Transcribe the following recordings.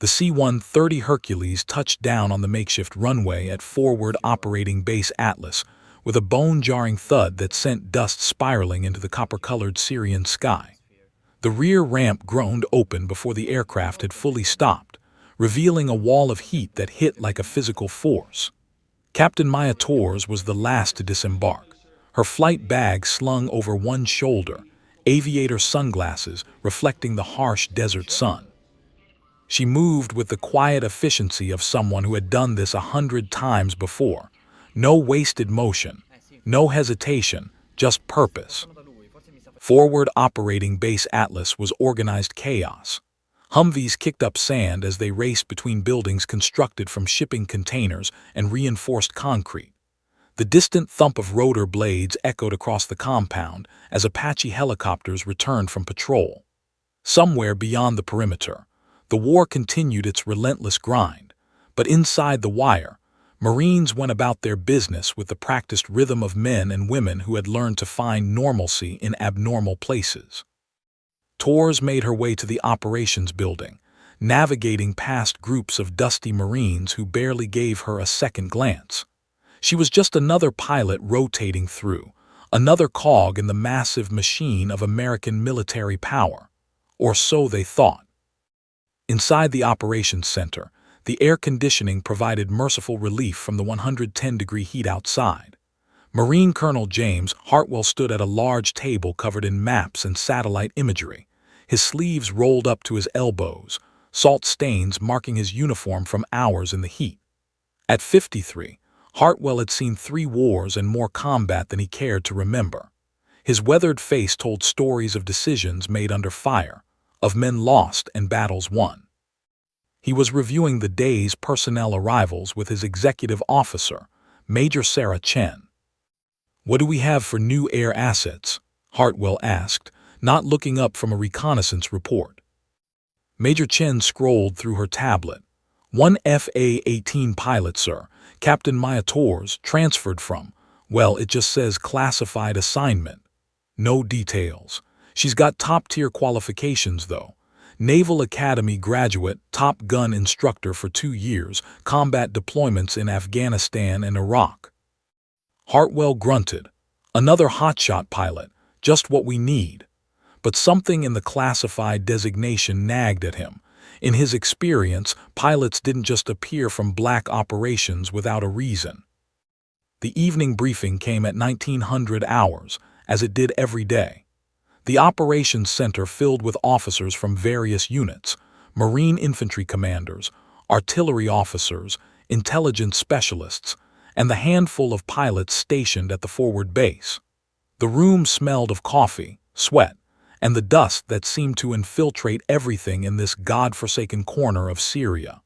The C-130 Hercules touched down on the makeshift runway at Forward Operating Base Atlas with a bone-jarring thud that sent dust spiraling into the copper-colored Syrian sky. The rear ramp groaned open before the aircraft had fully stopped, revealing a wall of heat that hit like a physical force. Captain Maya Torres was the last to disembark, her flight bag slung over one shoulder, aviator sunglasses reflecting the harsh desert sun. She moved with the quiet efficiency of someone who had done this 100 times before. No wasted motion, no hesitation, just purpose. Forward Operating Base Atlas was organized chaos. Humvees kicked up sand as they raced between buildings constructed from shipping containers and reinforced concrete. The distant thump of rotor blades echoed across the compound as Apache helicopters returned from patrol. Somewhere beyond the perimeter, the war continued its relentless grind, but inside the wire, Marines went about their business with the practiced rhythm of men and women who had learned to find normalcy in abnormal places. Torres made her way to the operations building, navigating past groups of dusty Marines who barely gave her a second glance. She was just another pilot rotating through, another cog in the massive machine of American military power, or so they thought. Inside the operations center, the air conditioning provided merciful relief from the 110-degree heat outside. Marine Colonel James Hartwell stood at a large table covered in maps and satellite imagery, his sleeves rolled up to his elbows, salt stains marking his uniform from hours in the heat. At 53, Hartwell had seen 3 wars and more combat than he cared to remember. His weathered face told stories of decisions made under fire, of men lost and battles won. He was reviewing the day's personnel arrivals with his executive officer, Major Sarah Chen. "What do we have for new air assets?" Hartwell asked, not looking up from a reconnaissance report. Major Chen scrolled through her tablet. "One FA-18 pilot, sir. Captain Maya Torres, transferred from, well, it just says classified assignment. No details. She's got top-tier qualifications, though. Naval Academy graduate, Top Gun instructor for 2 years, combat deployments in Afghanistan and Iraq." Hartwell grunted. Another hotshot pilot, just what we need. But something in the classified designation nagged at him. In his experience, pilots didn't just appear from black operations without a reason. The evening briefing came at 1900 hours, as it did every day. The operations center filled with officers from various units, Marine infantry commanders, artillery officers, intelligence specialists, and the handful of pilots stationed at the forward base. The room smelled of coffee, sweat, and the dust that seemed to infiltrate everything in this god-forsaken corner of Syria.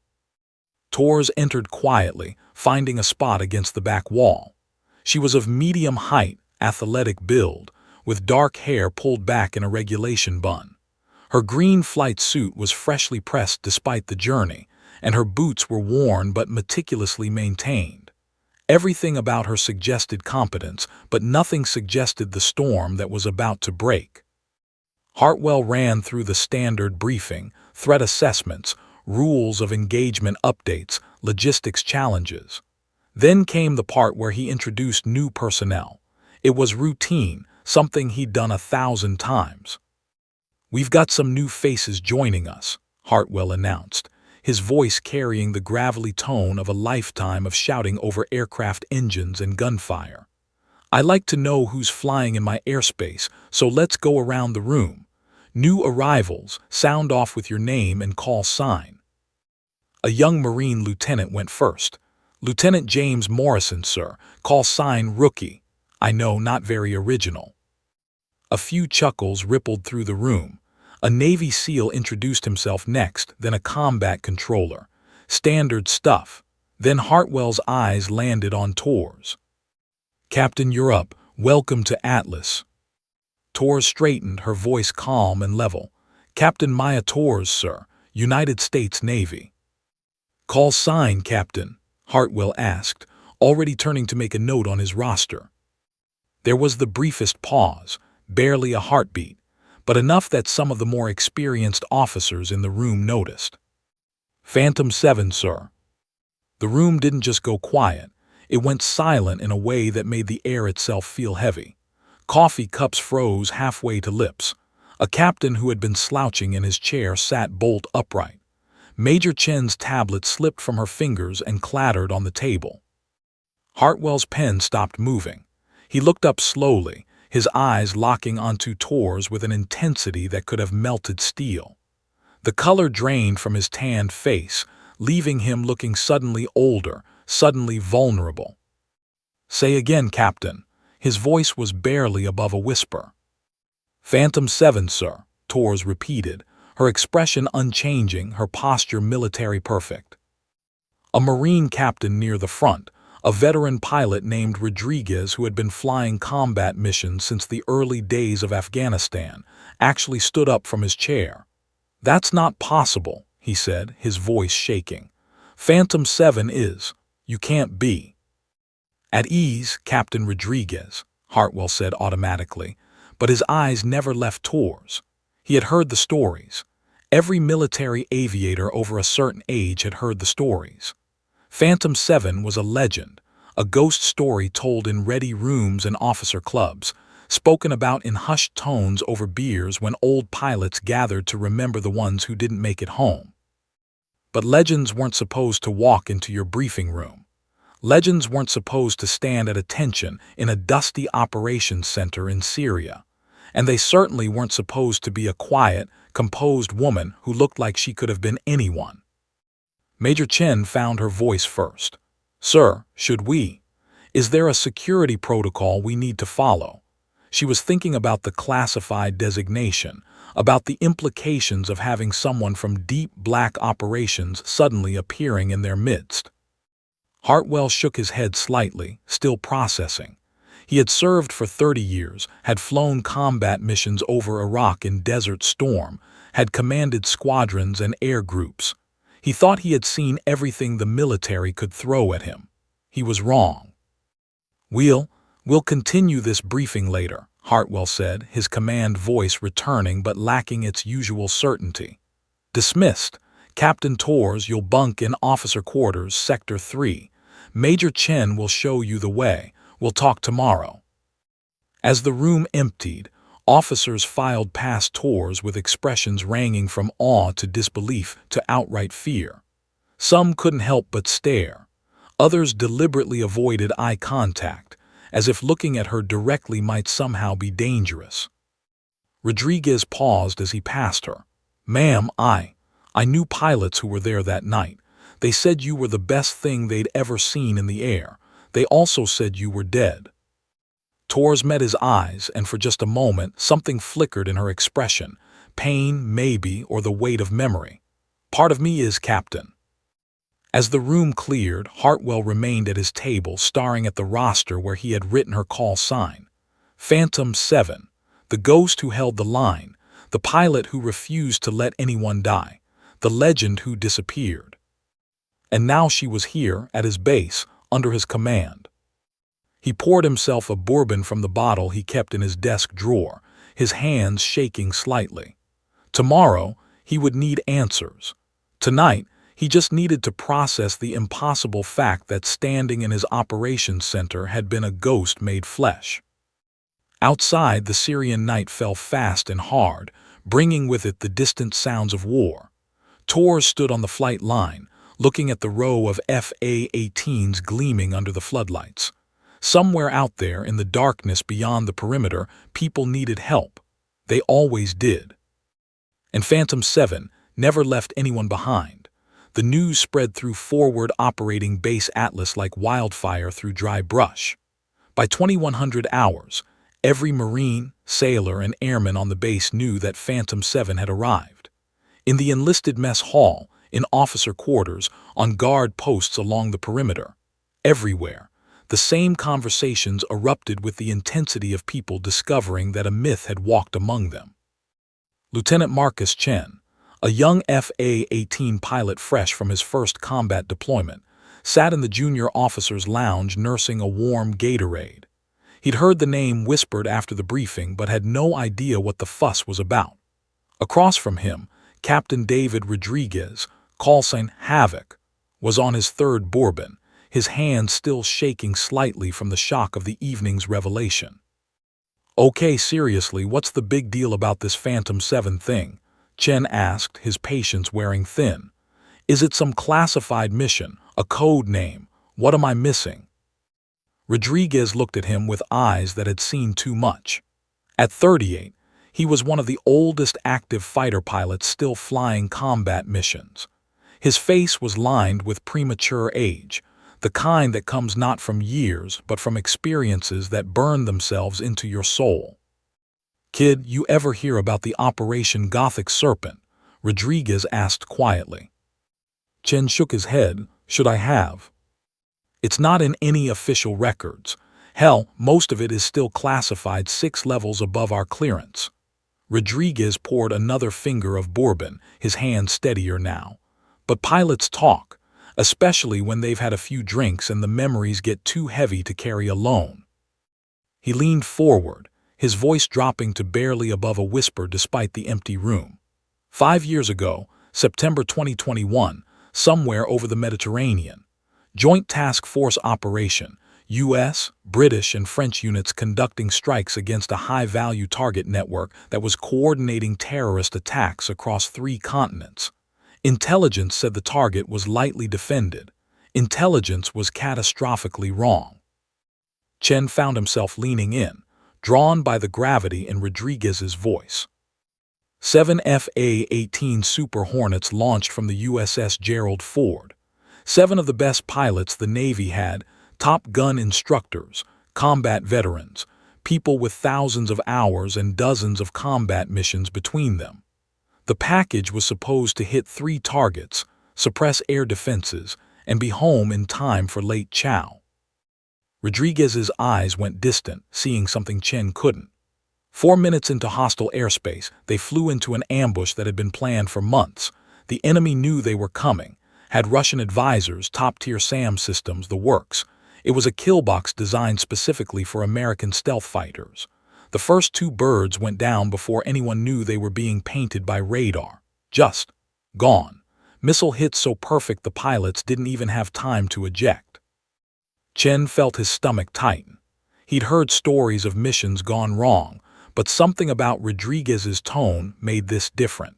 Torres entered quietly, finding a spot against the back wall. She was of medium height, athletic build, with dark hair pulled back in a regulation bun. Her green flight suit was freshly pressed despite the journey, and her boots were worn but meticulously maintained. Everything about her suggested competence, but nothing suggested the storm that was about to break. Hartwell ran through the standard briefing, threat assessments, rules of engagement updates, logistics challenges. Then came the part where he introduced new personnel. It was routine, something he'd done 1,000 times. "We've got some new faces joining us," Hartwell announced, his voice carrying the gravelly tone of a lifetime of shouting over aircraft engines and gunfire. "I like to know who's flying in my airspace, so let's go around the room. New arrivals, sound off with your name and call sign." A young Marine lieutenant went first. "Lieutenant James Morrison, sir. Call sign Rookie. I know, not very original." A few chuckles rippled through the room. A Navy SEAL introduced himself next, then a combat controller. Standard stuff. Then Hartwell's eyes landed on Torres. "Captain, you're up. Welcome to Atlas." Torres straightened, her voice calm and level. "Captain Maya Torres, sir. United States Navy." "Call sign, Captain?" Hartwell asked, already turning to make a note on his roster. There was the briefest pause, barely a heartbeat, but enough that some of the more experienced officers in the room noticed. "Phantom 7, sir." The room didn't just go quiet. It went silent in a way that made the air itself feel heavy. Coffee cups froze halfway to lips. A captain who had been slouching in his chair sat bolt upright. Major Chen's tablet slipped from her fingers and clattered on the table. Hartwell's pen stopped moving. He looked up slowly, his eyes locking onto Tor's with an intensity that could have melted steel. The color drained from his tanned face, leaving him looking suddenly older, suddenly vulnerable. "Say again, Captain." His voice was barely above a whisper. "Phantom 7, sir," Torres repeated, her expression unchanging, her posture military perfect. A Marine captain near the front, a veteran pilot named Rodriguez who had been flying combat missions since the early days of Afghanistan, actually stood up from his chair. "That's not possible," he said, his voice shaking. "Phantom 7 is. You can't be." "At ease, Captain Rodriguez," Hartwell said automatically, but his eyes never left Tor's. He had heard the stories. Every military aviator over a certain age had heard the stories. Phantom 7 was a legend, a ghost story told in ready rooms and officer clubs, spoken about in hushed tones over beers when old pilots gathered to remember the ones who didn't make it home. But legends weren't supposed to walk into your briefing room. Legends weren't supposed to stand at attention in a dusty operations center in Syria. And they certainly weren't supposed to be a quiet, composed woman who looked like she could have been anyone. Major Chen found her voice first. "Sir, should we? Is there a security protocol we need to follow?" She was thinking about the classified designation, about the implications of having someone from deep black operations suddenly appearing in their midst. Hartwell shook his head slightly, still processing. He had served for 30 years, had flown combat missions over Iraq in Desert Storm, had commanded squadrons and air groups. He thought he had seen everything the military could throw at him. He was wrong. We'll continue this briefing later," Hartwell said, his command voice returning but lacking its usual certainty. "Dismissed. Captain Torres, you'll bunk in officer quarters, Sector 3. Major Chen will show you the way. We'll talk tomorrow." As the room emptied, officers filed past Torres with expressions ranging from awe to disbelief to outright fear. Some couldn't help but stare. Others deliberately avoided eye contact, as if looking at her directly might somehow be dangerous. Rodriguez paused as he passed her. "Ma'am, I knew pilots who were there that night. They said you were the best thing they'd ever seen in the air. They also said you were dead." Torres met his eyes, and for just a moment something flickered in her expression. Pain, maybe, or the weight of memory. "Part of me is, Captain." As the room cleared, Hartwell remained at his table, staring at the roster where he had written her call sign. Phantom 7, the ghost who held the line, the pilot who refused to let anyone die, the legend who disappeared. And now she was here, at his base, under his command. He poured himself a bourbon from the bottle he kept in his desk drawer, his hands shaking slightly. Tomorrow, he would need answers. Tonight, he just needed to process the impossible fact that standing in his operations center had been a ghost made flesh. Outside, the Syrian night fell fast and hard, bringing with it the distant sounds of war. Torres stood on the flight line, looking at the row of FA-18s gleaming under the floodlights. Somewhere out there in the darkness beyond the perimeter, people needed help. They always did. And Phantom 7 never left anyone behind. The news spread through forward operating base Atlas like wildfire through dry brush. By 2100 hours, every Marine, sailor, and airman on the base knew that Phantom 7 had arrived. In the enlisted mess hall, in officer quarters, on guard posts along the perimeter. Everywhere, the same conversations erupted with the intensity of people discovering that a myth had walked among them. Lieutenant Marcus Chen, a young FA-18 pilot fresh from his first combat deployment, sat in the junior officer's lounge nursing a warm Gatorade. He'd heard the name whispered after the briefing but had no idea what the fuss was about. Across from him, Captain David Rodriguez, call sign Havoc, was on his third bourbon, his hand still shaking slightly from the shock of the evening's revelation. "Okay, seriously, what's the big deal about this Phantom 7 thing?" Chen asked, his patience wearing thin. "Is it some classified mission, a code name? What am I missing?" Rodriguez looked at him with eyes that had seen too much. At 38, he was one of the oldest active fighter pilots still flying combat missions. His face was lined with premature age, the kind that comes not from years but from experiences that burn themselves into your soul. "Kid, you ever hear about the Operation Gothic Serpent?" Rodriguez asked quietly. Chen shook his head. "Should I have?" "It's not in any official records. Hell, most of it is still classified 6 levels above our clearance." Rodriguez poured another finger of bourbon, his hand steadier now. "But pilots talk, especially when they've had a few drinks and the memories get too heavy to carry alone." He leaned forward, his voice dropping to barely above a whisper despite the empty room. 5 years ago, September 2021, somewhere over the Mediterranean. Joint Task Force operation, U.S., British, and French units conducting strikes against a high-value target network that was coordinating terrorist attacks across 3 continents. Intelligence said the target was lightly defended. Intelligence was catastrophically wrong. Chen found himself leaning in, drawn by the gravity in Rodriguez's voice. 7 FA-18 Super Hornets launched from the USS Gerald Ford. 7 of the best pilots the Navy had, Top Gun instructors, combat veterans, people with thousands of hours and dozens of combat missions between them. The package was supposed to hit 3 targets, suppress air defenses, and be home in time for late chow. Rodriguez's eyes went distant, seeing something Chen couldn't. 4 minutes into hostile airspace, they flew into an ambush that had been planned for months. The enemy knew they were coming, had Russian advisors, top-tier SAM systems, the works. It was a killbox designed specifically for American stealth fighters. The first 2 birds went down before anyone knew they were being painted by radar. Just gone. Missile hits so perfect the pilots didn't even have time to eject. Chen felt his stomach tighten. He'd heard stories of missions gone wrong, but something about Rodriguez's tone made this different.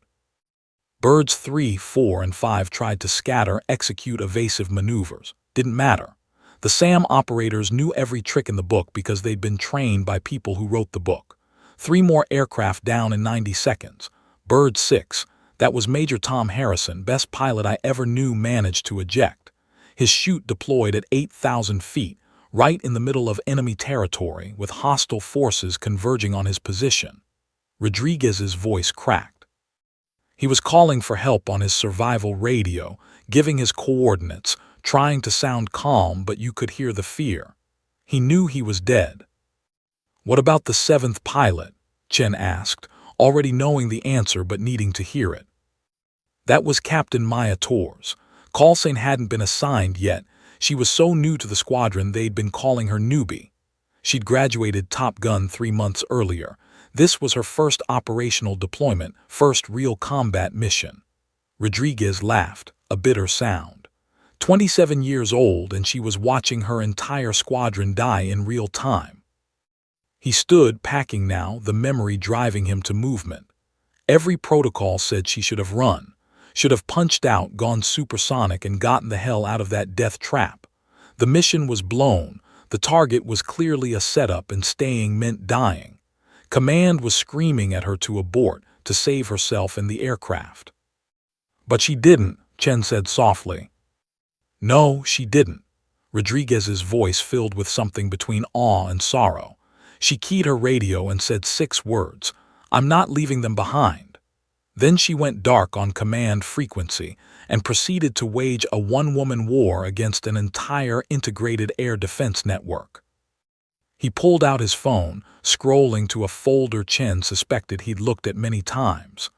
Birds 3, 4, and 5 tried to scatter, execute evasive maneuvers. Didn't matter. The SAM operators knew every trick in the book because they'd been trained by people who wrote the book. 3 more aircraft down in 90 seconds. Bird 6, that was Major Tom Harrison, best pilot I ever knew, managed to eject. His chute deployed at 8,000 feet, right in the middle of enemy territory, with hostile forces converging on his position. Rodriguez's voice cracked. He was calling for help on his survival radio, giving his coordinates, trying to sound calm, but you could hear the fear. He knew he was dead. "What about the 7th pilot?" Chen asked, already knowing the answer but needing to hear it. That was Captain Maya Torres. Call sign hadn't been assigned yet. She was so new to the squadron they'd been calling her newbie. She'd graduated Top Gun 3 months earlier. This was her first operational deployment, first real combat mission. Rodriguez laughed, a bitter sound. 27 years old, and she was watching her entire squadron die in real time. He stood, packing now, the memory driving him to movement. Every protocol said she should have run, should have punched out, gone supersonic, and gotten the hell out of that death trap. The mission was blown. The target was clearly a setup, and staying meant dying. Command was screaming at her to abort, to save herself and the aircraft. "But she didn't," Chen said softly. "No, she didn't." Rodriguez's voice filled with something between awe and sorrow. She keyed her radio and said 6 words, "I'm not leaving them behind." Then she went dark on command frequency and proceeded to wage a one-woman war against an entire integrated air defense network. He pulled out his phone, scrolling to a folder Chen suspected he'd looked at many times.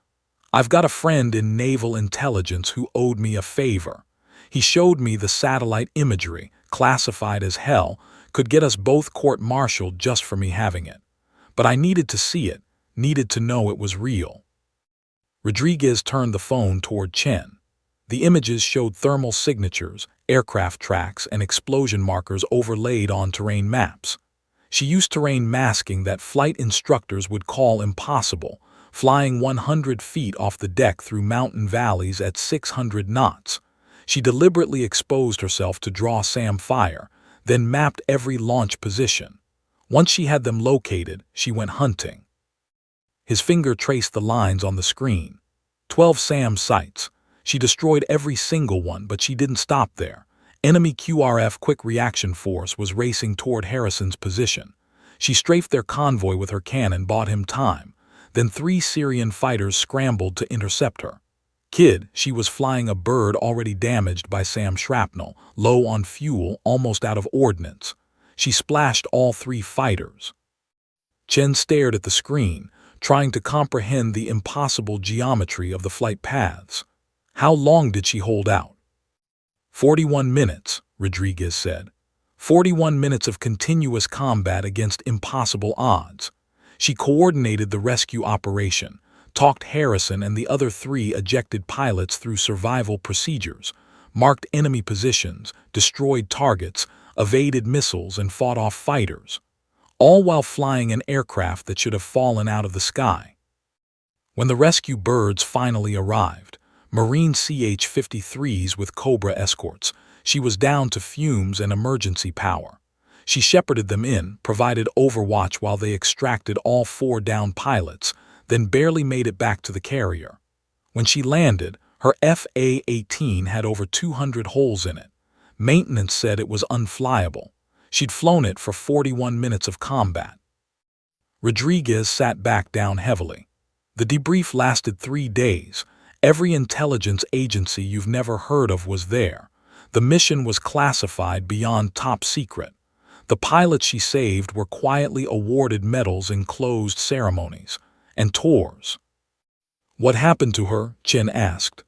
"I've got a friend in naval intelligence who owed me a favor. He showed me the satellite imagery, classified as hell, could get us both court-martialed just for me having it. But I needed to see it, needed to know it was real." Rodriguez turned the phone toward Chen. The images showed thermal signatures, aircraft tracks, and explosion markers overlaid on terrain maps. She used terrain masking that flight instructors would call impossible, flying 100 feet off the deck through mountain valleys at 600 knots. She deliberately exposed herself to draw SAM fire, then mapped every launch position. Once she had them located, she went hunting. His finger traced the lines on the screen. 12 SAM sites. She destroyed every single one, but she didn't stop there. Enemy QRF Quick Reaction Force was racing toward Harrison's position. She strafed their convoy with her cannon, bought him time. Then 3 Syrian fighters scrambled to intercept her. Kid, she was flying a bird already damaged by SAM shrapnel, low on fuel, almost out of ordnance. She splashed all 3 fighters. Chen stared at the screen, trying to comprehend the impossible geometry of the flight paths. How long did she hold out? 41 minutes, Rodriguez said. 41 minutes of continuous combat against impossible odds. She coordinated the rescue operation, talked Harrison and the other 3 ejected pilots through survival procedures, marked enemy positions, destroyed targets, evaded missiles, and fought off fighters, all while flying an aircraft that should have fallen out of the sky. When the rescue birds finally arrived, Marine CH-53s with Cobra escorts, she was down to fumes and emergency power. She shepherded them in, provided overwatch while they extracted all 4 downed pilots, then barely made it back to the carrier. When she landed, her FA-18 had over 200 holes in it. Maintenance said it was unflyable. She'd flown it for 41 minutes of combat. Rodriguez sat back down heavily. The debrief lasted 3 days. Every intelligence agency you've never heard of was there. The mission was classified beyond top secret. The pilots she saved were quietly awarded medals in closed ceremonies and tours. What happened to her? Chen asked.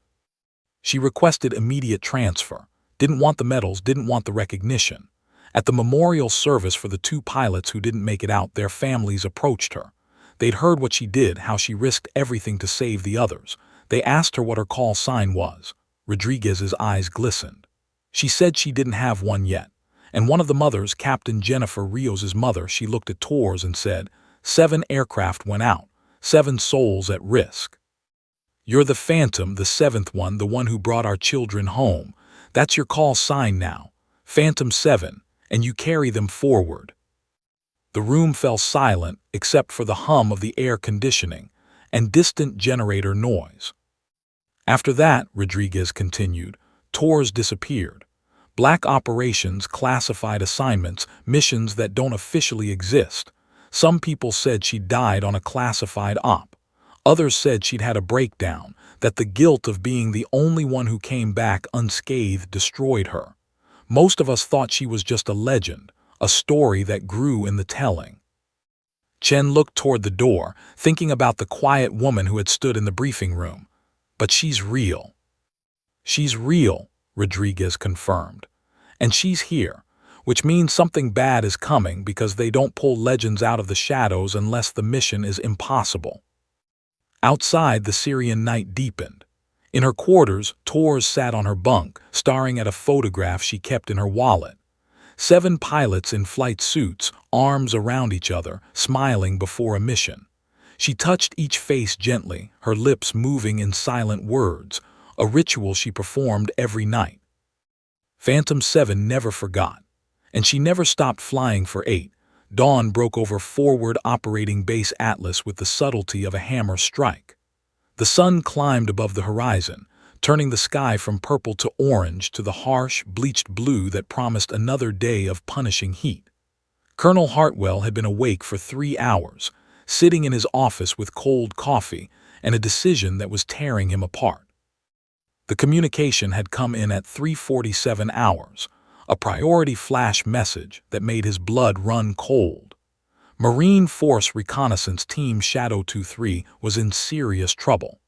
She requested immediate transfer. Didn't want the medals, didn't want the recognition. At the memorial service for the 2 pilots who didn't make it out, their families approached her. They'd heard what she did, how she risked everything to save the others. They asked her what her call sign was. Rodriguez's eyes glistened. She said she didn't have one yet. And one of the mothers, Captain Jennifer Rios' mother, she looked at Torres and said, 7 aircraft went out, 7 souls at risk. You're the Phantom, the 7th one, the one who brought our children home. That's your call sign now. Phantom 7, and you carry them forward. The room fell silent except for the hum of the air conditioning and distant generator noise. After that, Rodriguez continued, Torres disappeared. Black operations, classified assignments, missions that don't officially exist. Some people said she died on a classified op. Others said she'd had a breakdown, that the guilt of being the only one who came back unscathed destroyed her. Most of us thought she was just a legend, a story that grew in the telling. Chen looked toward the door, thinking about the quiet woman who had stood in the briefing room. But she's real. She's real, Rodriguez confirmed. And she's here, which means something bad is coming because they don't pull legends out of the shadows unless the mission is impossible. Outside, the Syrian night deepened. In her quarters, Torres sat on her bunk, staring at a photograph she kept in her wallet. 7 pilots in flight suits, arms around each other, smiling before a mission. She touched each face gently, her lips moving in silent words, a ritual she performed every night. Phantom 7 never forgot, and she never stopped flying for 8. Dawn broke over forward operating base Atlas with the subtlety of a hammer strike. The sun climbed above the horizon, turning the sky from purple to orange to the harsh, bleached blue that promised another day of punishing heat. Colonel Hartwell had been awake for 3 hours, sitting in his office with cold coffee and a decision that was tearing him apart. The communication had come in at 3:47 hours, a priority flash message that made his blood run cold. Marine Force Reconnaissance Team Shadow 23 was in serious trouble.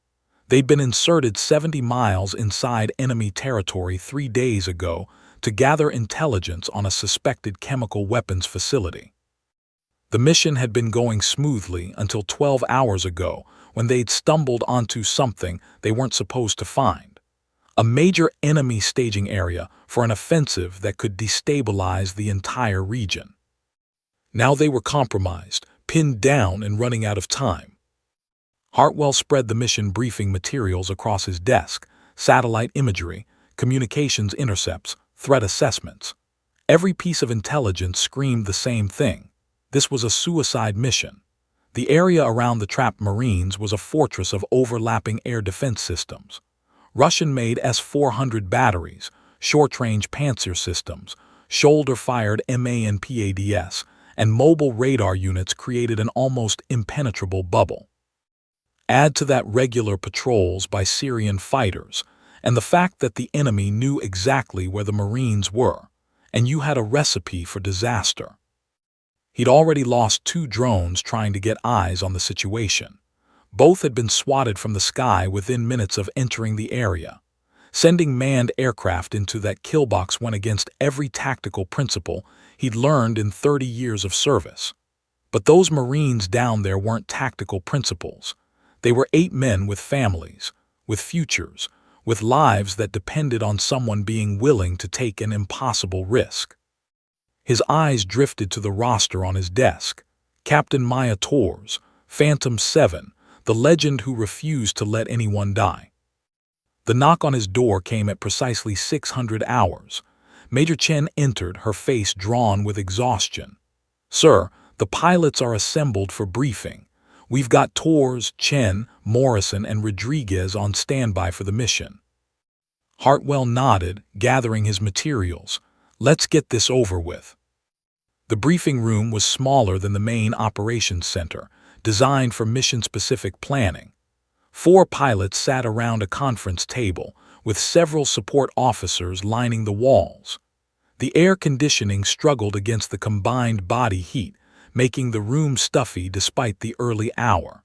They'd been inserted 70 miles inside enemy territory 3 days ago to gather intelligence on a suspected chemical weapons facility. The mission had been going smoothly until 12 hours ago when they'd stumbled onto something they weren't supposed to find. a major enemy staging area for an offensive that could destabilize the entire region. Now they were compromised, pinned down, and running out of time. Hartwell spread the mission briefing materials across his desk: satellite imagery, communications intercepts, threat assessments. Every piece of intelligence screamed the same thing. This was a suicide mission. The area around the trapped Marines was a fortress of overlapping air defense systems. Russian-made S-400 batteries, short-range Panzer systems, shoulder-fired MANPADS, and mobile radar units created an almost impenetrable bubble. Add to that regular patrols by Syrian fighters, and the fact that the enemy knew exactly where the Marines were, and you had a recipe for disaster. He'd already lost 2 drones trying to get eyes on the situation. Both had been swatted from the sky within minutes of entering the area. Sending manned aircraft into that kill box went against every tactical principle he'd learned in 30 years of service. But those Marines down there weren't tactical principles. They were 8 men with families, with futures, with lives that depended on someone being willing to take an impossible risk. His eyes drifted to the roster on his desk. Captain Maya Tors, Phantom 7, the legend who refused to let anyone die. The knock on his door came at precisely 600 hours. Major Chen entered, her face drawn with exhaustion. "Sir, the pilots are assembled for briefing. We've got Tors, Chen, Morrison, and Rodriguez on standby for the mission." Hartwell nodded, gathering his materials. "Let's get this over with." The briefing room was smaller than the main operations center, designed for mission-specific planning. 4 pilots sat around a conference table, with several support officers lining the walls. The air conditioning struggled against the combined body heat, making the room stuffy despite the early hour.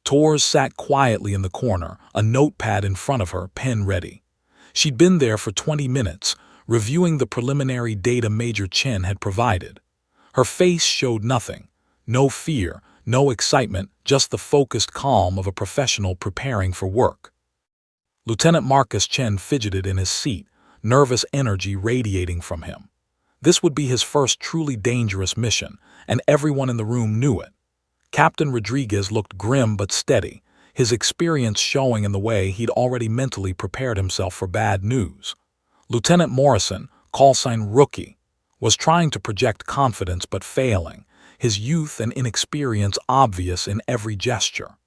Tors sat quietly in the corner, a notepad in front of her, pen ready. She'd been there for 20 minutes, reviewing the preliminary data Major Chen had provided. Her face showed nothing. No fear, no excitement, just the focused calm of a professional preparing for work. Lieutenant Marcus Chen fidgeted in his seat, nervous energy radiating from him. This would be his first truly dangerous mission, and everyone in the room knew it. Captain Rodriguez looked grim but steady, his experience showing in the way he'd already mentally prepared himself for bad news. Lieutenant Morrison, callsign Rookie, was trying to project confidence but failing, his youth and inexperience obvious in every gesture.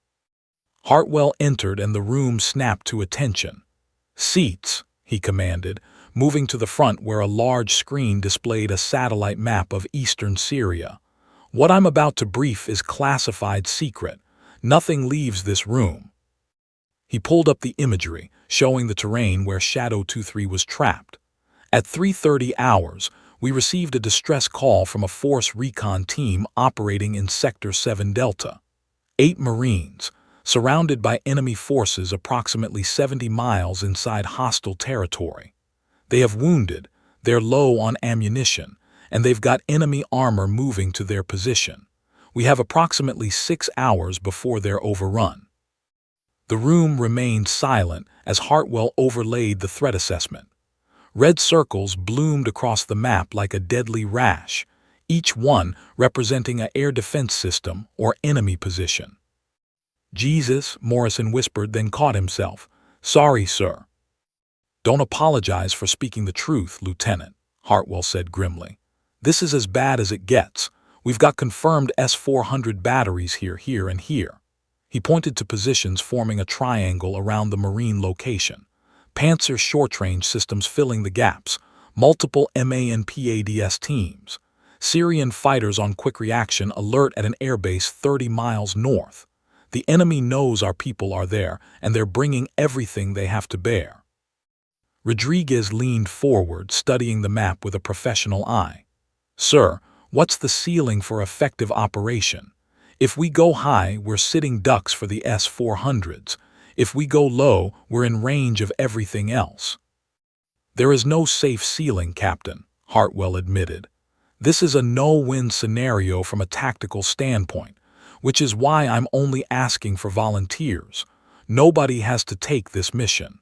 Hartwell entered and the room snapped to attention. "Seats," he commanded, moving to the front where a large screen displayed a satellite map of eastern Syria. "What I'm about to brief is classified secret. Nothing leaves this room." He pulled up the imagery, showing the terrain where Shadow 2-3 was trapped. At 3:30 hours, we received a distress call from a force recon team operating in Sector 7 Delta. 8 Marines, surrounded by enemy forces approximately 70 miles inside hostile territory. They have wounded, they're low on ammunition, and they've got enemy armor moving to their position. We have approximately 6 hours before they're overrun. The room remained silent as Hartwell overlaid the threat assessment. Red circles bloomed across the map like a deadly rash, each one representing an air defense system or enemy position. "Jesus," Morrison whispered, then caught himself. "Sorry, sir." "Don't apologize for speaking the truth, Lieutenant," Hartwell said grimly. "This is as bad as it gets. We've got confirmed S-400 batteries here, and here." He pointed to positions forming a triangle around the Marine location. Panzer short-range systems filling the gaps, multiple MANPADS teams. Syrian fighters on quick reaction alert at an airbase 30 miles north. The enemy knows our people are there, and they're bringing everything they have to bear. Rodriguez leaned forward, studying the map with a professional eye. "Sir, what's the ceiling for effective operation? If we go high, we're sitting ducks for the S-400s. If we go low, we're in range of everything else." "There is no safe ceiling, Captain," Hartwell admitted. "This is a no-win scenario from a tactical standpoint, which is why I'm only asking for volunteers. Nobody has to take this mission."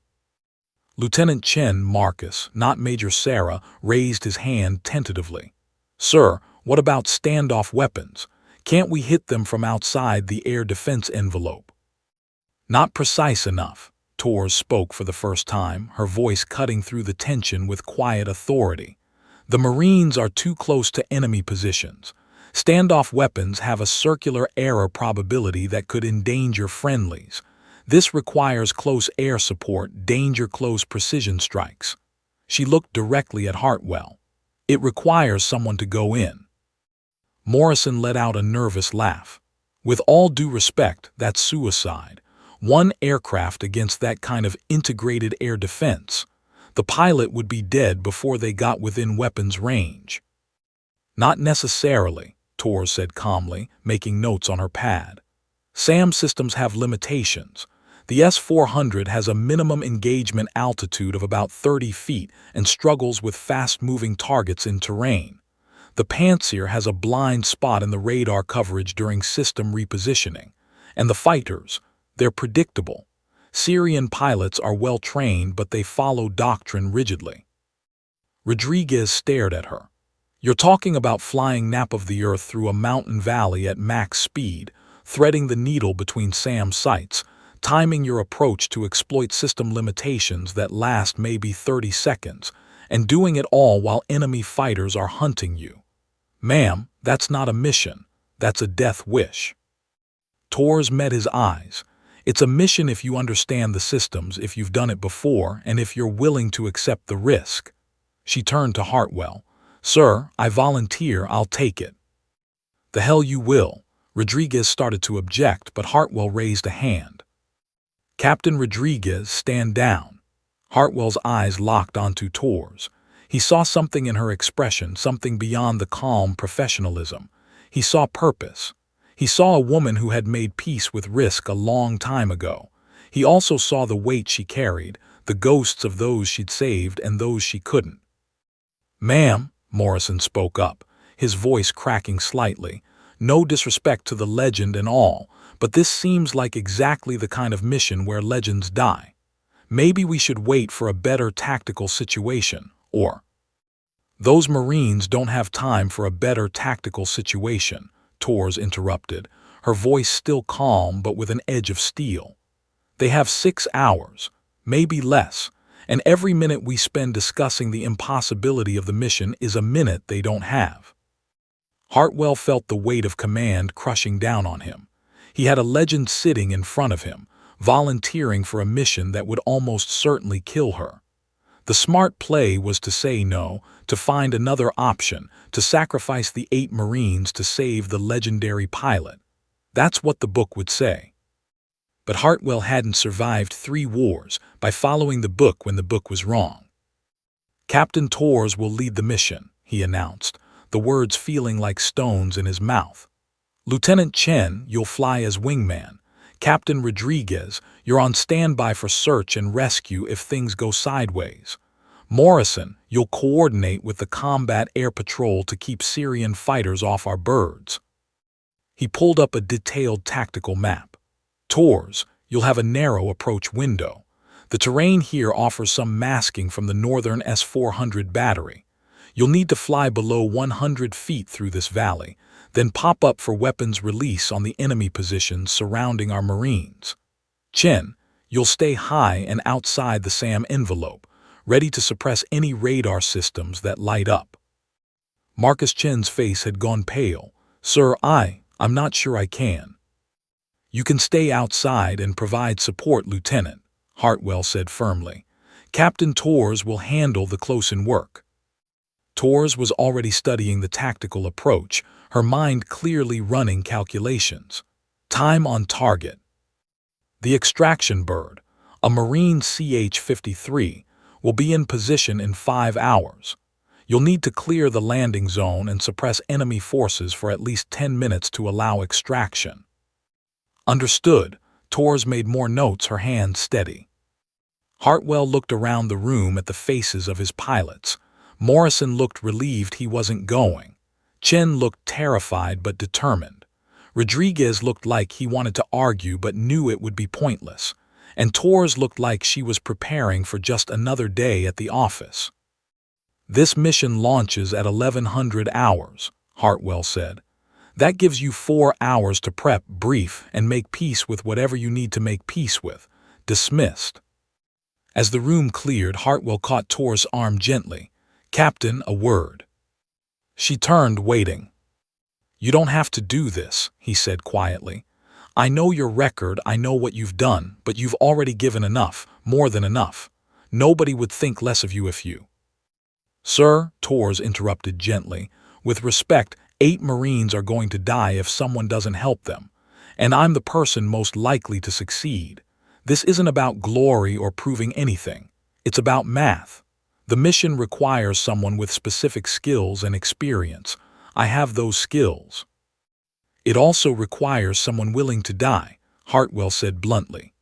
Lieutenant Chen Marcus, not Major Sarah, raised his hand tentatively. Sir, what about standoff weapons? Can't we hit them from outside the air defense envelope? Not precise enough. Torres spoke for the first time, her voice cutting through the tension with quiet authority. The Marines are too close to enemy positions. Standoff weapons have a circular error probability that could endanger friendlies. This requires close air support, danger-close precision strikes. She looked directly at Hartwell. It requires someone to go in. Morrison let out a nervous laugh. With all due respect, that's suicide. One aircraft against that kind of integrated air defense. The pilot would be dead before they got within weapons range. Not necessarily, Torres said calmly, making notes on her pad. SAM systems have limitations. The S-400 has a minimum engagement altitude of about 30 feet and struggles with fast-moving targets in terrain. The Pantsir has a blind spot in the radar coverage during system repositioning. And the fighters, they're predictable. Syrian pilots are well-trained, but they follow doctrine rigidly. Rodriguez stared at her. You're talking about flying nap of the earth through a mountain valley at max speed, threading the needle between SAM sites, timing your approach to exploit system limitations that last maybe 30 seconds, and doing it all while enemy fighters are hunting you. Ma'am, that's not a mission. That's a death wish. Torres met his eyes. It's a mission if you understand the systems, if you've done it before, and if you're willing to accept the risk. She turned to Hartwell. Sir, I volunteer, I'll take it. The hell you will. Rodriguez started to object, but Hartwell raised a hand. Captain Rodriguez, stand down. Hartwell's eyes locked onto Torres. He saw something in her expression, something beyond the calm professionalism. He saw purpose. He saw a woman who had made peace with risk a long time ago. He also saw the weight she carried, the ghosts of those she'd saved and those she couldn't. Ma'am, Morrison spoke up, his voice cracking slightly. No disrespect to the legend and all, but this seems like exactly the kind of mission where legends die. Maybe we should wait for a better tactical situation, or... Those Marines don't have time for a better tactical situation, Torres interrupted, her voice still calm but with an edge of steel. They have 6 hours, maybe less, and every minute we spend discussing the impossibility of the mission is a minute they don't have. Hartwell felt the weight of command crushing down on him. He had a legend sitting in front of him, volunteering for a mission that would almost certainly kill her. The smart play was to say no, to find another option, to sacrifice the 8 Marines to save the legendary pilot. That's what the book would say. But Hartwell hadn't survived 3 wars by following the book when the book was wrong. Captain Torres will lead the mission, he announced, the words feeling like stones in his mouth. Lieutenant Chen, you'll fly as wingman. Captain Rodriguez, you're on standby for search and rescue if things go sideways. Morrison, you'll coordinate with the combat air patrol to keep Syrian fighters off our birds. He pulled up a detailed tactical map. Torres, you'll have a narrow approach window. The terrain here offers some masking from the northern S-400 battery. You'll need to fly below 100 feet through this valley, then pop up for weapons release on the enemy positions surrounding our Marines. Chen, you'll stay high and outside the SAM envelope, ready to suppress any radar systems that light up. Marcus Chen's face had gone pale. Sir, I'm not sure I can. You can stay outside and provide support, Lieutenant, Hartwell said firmly. Captain Torres will handle the close-in work. Torres was already studying the tactical approach, her mind clearly running calculations. Time on target. The extraction bird, a Marine CH-53, will be in position in 5 hours. You'll need to clear the landing zone and suppress enemy forces for at least 10 minutes to allow extraction. Understood. Torres made more notes, her hand steady. Hartwell looked around the room at the faces of his pilots. Morrison looked relieved he wasn't going. Chen looked terrified but determined. Rodriguez looked like he wanted to argue but knew it would be pointless. and Torres looked like she was preparing for just another day at the office. "This mission launches at 1100 hours, Hartwell said. "That gives you 4 hours to prep, brief, and make peace with whatever you need to make peace with." Dismissed. As the room cleared, Hartwell caught Tor's arm gently. "Captain, a word." She turned, waiting. "You don't have to do this," he said quietly. "I know your record, I know what you've done, but you've already given enough, more than enough. Nobody would think less of you if you—" "Sir," Torres interrupted gently, "with respect, 8 Marines are going to die if someone doesn't help them, and I'm the person most likely to succeed. This isn't about glory or proving anything. It's about math. The mission requires someone with specific skills and experience. I have those skills. It also requires someone willing to die," Hartwell said bluntly.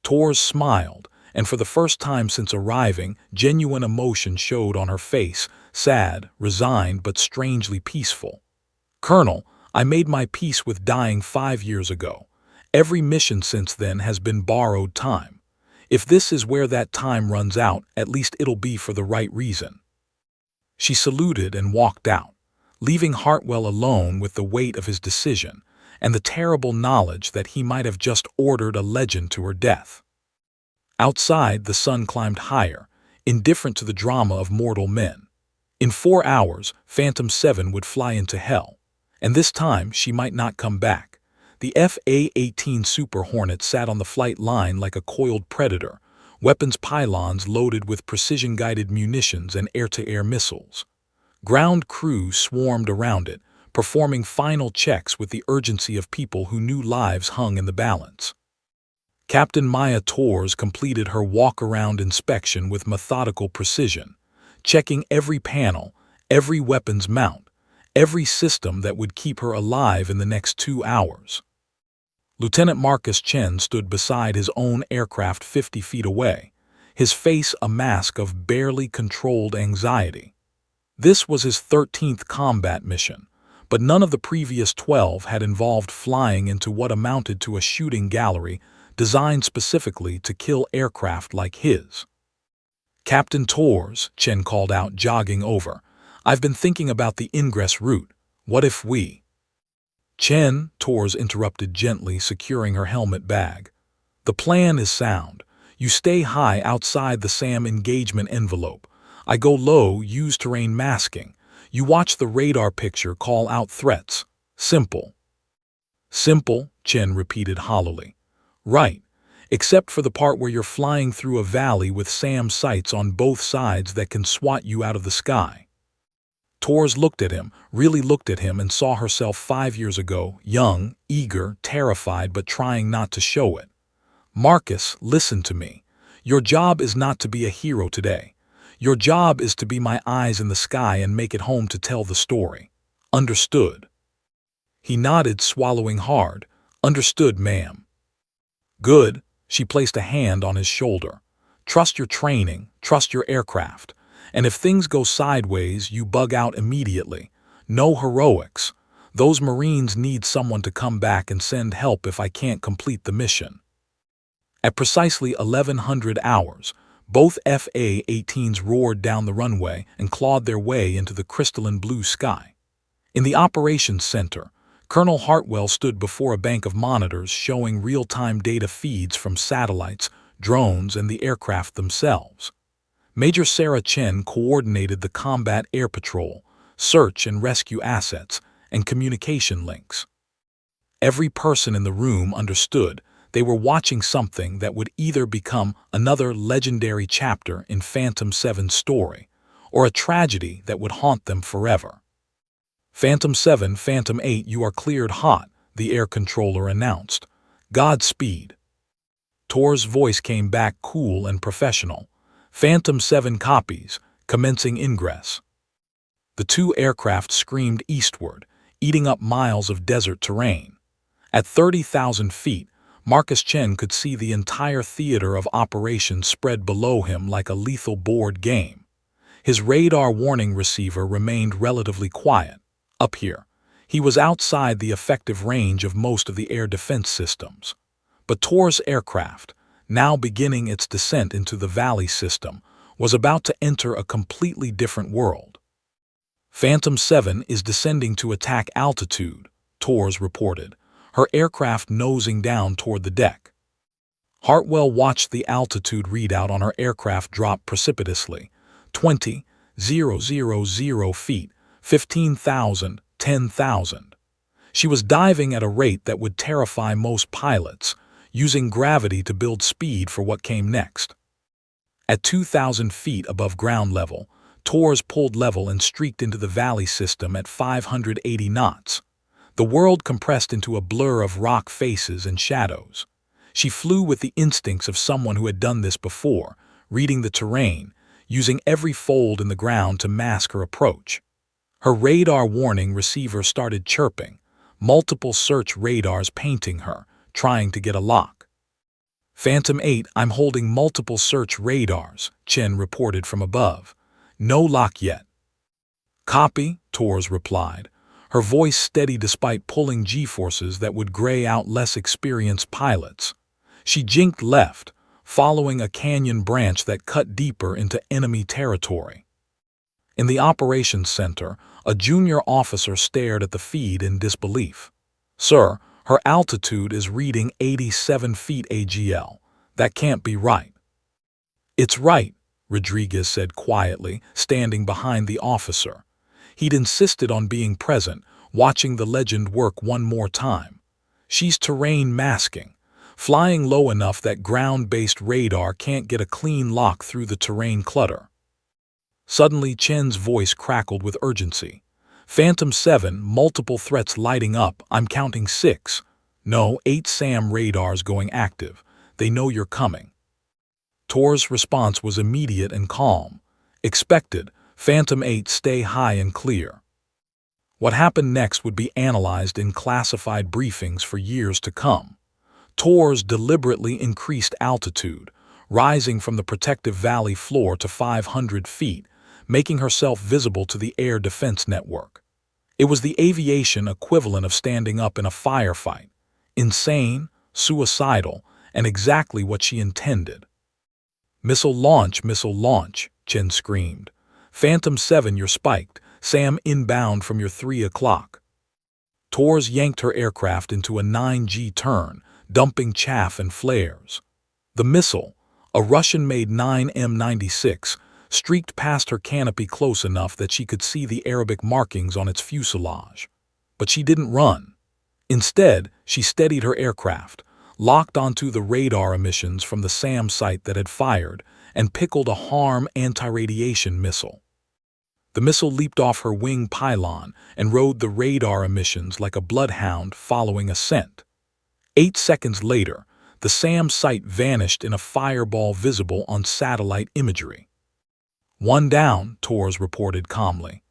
Torres smiled, and for the first time since arriving, genuine emotion showed on her face, sad, resigned, but strangely peaceful. "Colonel, I made my peace with dying 5 years ago. Every mission since then has been borrowed time. If this is where that time runs out, at least it'll be for the right reason." She saluted and walked out, leaving Hartwell alone with the weight of his decision and the terrible knowledge that he might have just ordered a legend to her death. Outside, the sun climbed higher, indifferent to the drama of mortal men. In 4 hours, Phantom 7 would fly into hell, and this time she might not come back. The FA-18 Super Hornet sat on the flight line like a coiled predator, weapons pylons loaded with precision-guided munitions and air-to-air missiles. Ground crews swarmed around it, performing final checks with the urgency of people who knew lives hung in the balance. Captain Maya Torres completed her walk-around inspection with methodical precision, checking every panel, every weapons mount, every system that would keep her alive in the next 2 hours. Lieutenant Marcus Chen stood beside his own aircraft 50 feet away, his face a mask of barely controlled anxiety. This was his 13th combat mission, but none of the previous 12 had involved flying into what amounted to a shooting gallery designed specifically to kill aircraft like his. "Captain Torres," Chen called out, jogging over, "I've been thinking about the ingress route. What if we—" "Chen," Torres interrupted gently, securing her helmet bag. "The plan is sound. You stay high outside the SAM engagement envelope. I go low, use terrain masking. You watch the radar picture, call out threats. Simple." "Simple," Chen repeated hollowly. "Right, except for the part where you're flying through a valley with SAM sights on both sides that can swat you out of the sky." Torres looked at him, really looked at him, and saw herself 5 years ago, young, eager, terrified, but trying not to show it. "Marcus, listen to me. Your job is not to be a hero today. Your job is to be my eyes in the sky and make it home to tell the story. Understood?" He nodded, swallowing hard. "Understood, ma'am." "Good." She placed a hand on his shoulder. "Trust your training, trust your aircraft. And if things go sideways, you bug out immediately. No heroics. Those Marines need someone to come back and send help if I can't complete the mission." At precisely 1100 hours, both FA-18s roared down the runway and clawed their way into the crystalline blue sky. In the operations center, Colonel Hartwell stood before a bank of monitors showing real-time data feeds from satellites, drones, and the aircraft themselves. Major Sarah Chen coordinated the combat air patrol, search and rescue assets, and communication links. Every person in the room understood they were watching something that would either become another legendary chapter in Phantom 7's story, or a tragedy that would haunt them forever. "Phantom 7, Phantom 8, you are cleared hot," the air controller announced. "Godspeed." Tor's voice came back cool and professional. "Phantom 7 copies, commencing ingress." The 2 aircraft screamed eastward, eating up miles of desert terrain. At 30,000 feet, Marcus Chen could see the entire theater of operations spread below him like a lethal board game. His radar warning receiver remained relatively quiet. Up here, he was outside the effective range of most of the air defense systems. But Tor's aircraft, now beginning its descent into the valley system, was about to enter a completely different world. Phantom 7 is descending to attack altitude, Tors reported, her aircraft nosing down toward the deck. Hartwell watched the altitude readout on her aircraft drop precipitously, 20,000 feet, 15,000, 10,000. She was diving at a rate that would terrify most pilots, using gravity to build speed for what came next. At 2,000 feet above ground level, Tors pulled level and streaked into the valley system at 580 knots. The world compressed into a blur of rock faces and shadows. She flew with the instincts of someone who had done this before, reading the terrain, using every fold in the ground to mask her approach. Her radar warning receiver started chirping, multiple search radars painting her, trying to get a lock. Phantom 8, I'm holding multiple search radars, Chen reported from above. No lock yet. Copy, Tors replied, her voice steady despite pulling G-forces that would gray out less experienced pilots. She jinked left, following a canyon branch that cut deeper into enemy territory. In the operations center, a junior officer stared at the feed in disbelief. Sir, her altitude is reading 87 feet AGL. That can't be right. It's right, Rodriguez said quietly, standing behind the officer. He'd insisted on being present, watching the legend work one more time. She's terrain masking, flying low enough that ground-based radar can't get a clean lock through the terrain clutter. Suddenly, Chen's voice crackled with urgency. Phantom 7, multiple threats lighting up. I'm counting 6. No, 8 SAM radars going active. They know you're coming. Tor's response was immediate and calm. Expected, Phantom 8, stay high and clear. What happened next would be analyzed in classified briefings for years to come. Tors deliberately increased altitude, rising from the protective valley floor to 500 feet, making herself visible to the air defense network. It was the aviation equivalent of standing up in a firefight. Insane, suicidal, and exactly what she intended. Missile launch, Chen screamed. Phantom 7, you're spiked. SAM inbound from your 3 o'clock. Tors yanked her aircraft into a 9G turn, dumping chaff and flares. The missile, a Russian-made 9M96, streaked past her canopy close enough that she could see the Arabic markings on its fuselage. But she didn't run. Instead, she steadied her aircraft, locked onto the radar emissions from the SAM site that had fired, and pickled a HARM anti-radiation missile. The missile leaped off her wing pylon and rode the radar emissions like a bloodhound following a scent. 8 seconds later, the SAM site vanished in a fireball visible on satellite imagery. One down, Tors reported calmly.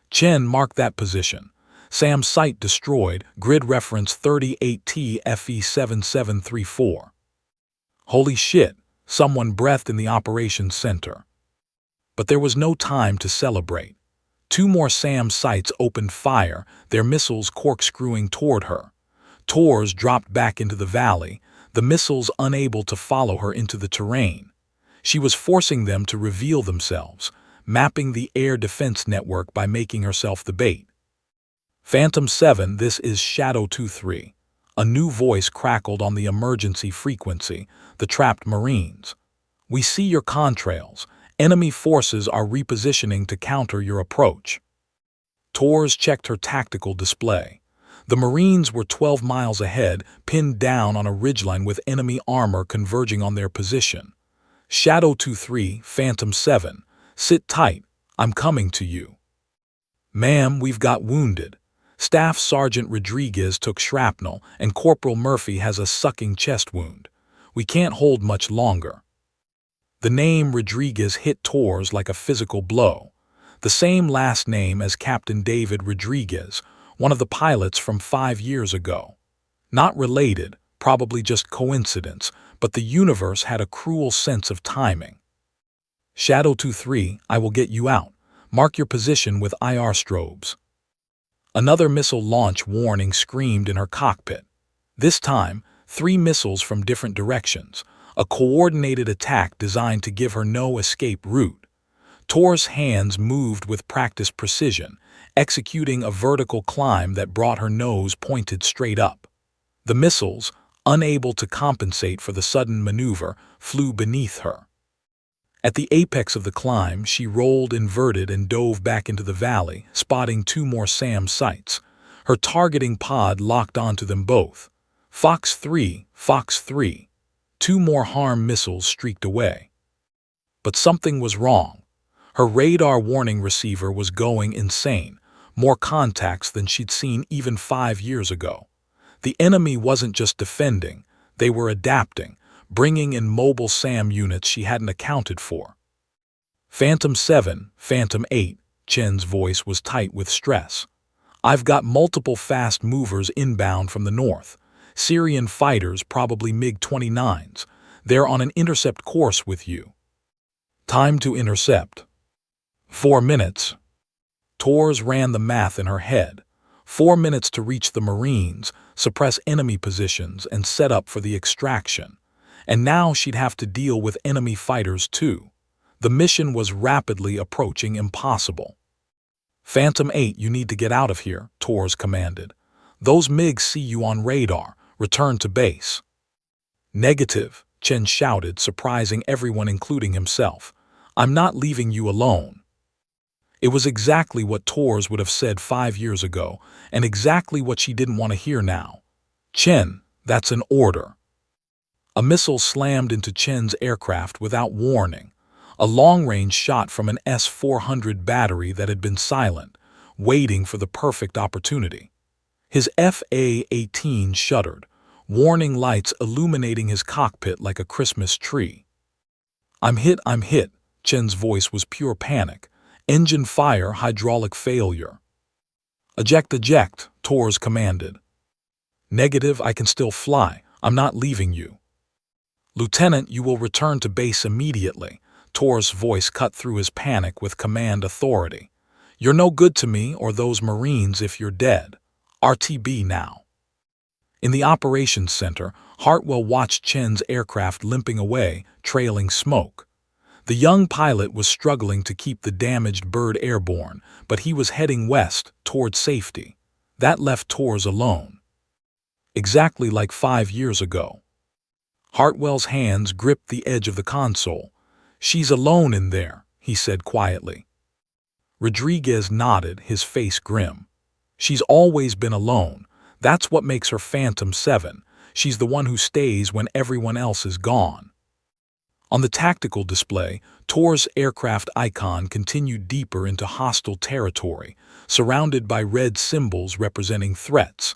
Chen marked that position. SAM site destroyed, grid reference 38T FE7734. Holy shit, someone breathed in the operations center. But there was no time to celebrate. 2 more SAM sites opened fire, their missiles corkscrewing toward her. Tors dropped back into the valley, the missiles unable to follow her into the terrain. She was forcing them to reveal themselves, mapping the air defense network by making herself the bait. Phantom 7, this is Shadow 2-3. A new voice crackled on the emergency frequency, the trapped Marines. We see your contrails. Enemy forces are repositioning to counter your approach. Tors checked her tactical display. The Marines were 12 miles ahead, pinned down on a ridgeline with enemy armor converging on their position. Shadow 2-3, Phantom 7, sit tight, I'm coming to you. Ma'am, we've got wounded. Staff Sergeant Rodriguez took shrapnel, and Corporal Murphy has a sucking chest wound. We can't hold much longer. The name Rodriguez hit Tors like a physical blow. The same last name as Captain David Rodriguez, one of the pilots from 5 years ago. Not related, probably just coincidence, but the universe had a cruel sense of timing. Shadow 2-3, I will get you out. Mark your position with IR strobes. Another missile launch warning screamed in her cockpit. This time, 3 missiles from different directions, a coordinated attack designed to give her no escape route. Tor's hands moved with practiced precision, executing a vertical climb that brought her nose pointed straight up. The missiles, unable to compensate for the sudden maneuver, flew beneath her. At the apex of the climb, she rolled inverted and dove back into the valley, spotting 2 more SAM sites. Her targeting pod locked onto them both. Fox 3, Fox 3. 2 more harm missiles streaked away. But something was wrong. Her radar warning receiver was going insane, more contacts than she'd seen even 5 years ago. The enemy wasn't just defending, they were adapting, bringing in mobile SAM units she hadn't accounted for. Phantom 7, Phantom 8, Chen's voice was tight with stress. I've got multiple fast movers inbound from the north. Syrian fighters, probably MiG-29s. They're on an intercept course with you. Time to intercept. 4 minutes. Tors ran the math in her head. 4 minutes to reach the Marines, suppress enemy positions, and set up for the extraction. And now she'd have to deal with enemy fighters too. The mission was rapidly approaching impossible. Phantom 8, you need to get out of here, Tors commanded. Those MiGs see you on radar. Return to base. Negative, Chen shouted, surprising everyone including himself. I'm not leaving you alone. It was exactly what Tors would have said 5 years ago, and exactly what she didn't want to hear now. Chen, that's an order. A missile slammed into Chen's aircraft without warning, a long-range shot from an S-400 battery that had been silent, waiting for the perfect opportunity. His FA-18 shuddered, warning lights illuminating his cockpit like a Christmas tree. I'm hit, Chen's voice was pure panic. Engine fire, hydraulic failure. Eject, Tors commanded. Negative, I can still fly. I'm not leaving you. Lieutenant, you will return to base immediately. Tors' voice cut through his panic with command authority. You're no good to me or those Marines if you're dead. RTB now. In the operations center, Hartwell watched Chen's aircraft limping away, trailing smoke. The young pilot was struggling to keep the damaged bird airborne, but he was heading west, toward safety. That left Tors alone. Exactly like 5 years ago. Hartwell's hands gripped the edge of the console. She's alone in there, he said quietly. Rodriguez nodded, his face grim. She's always been alone. That's what makes her Phantom 7. She's the one who stays when everyone else is gone. On the tactical display, Tors' aircraft icon continued deeper into hostile territory, surrounded by red symbols representing threats.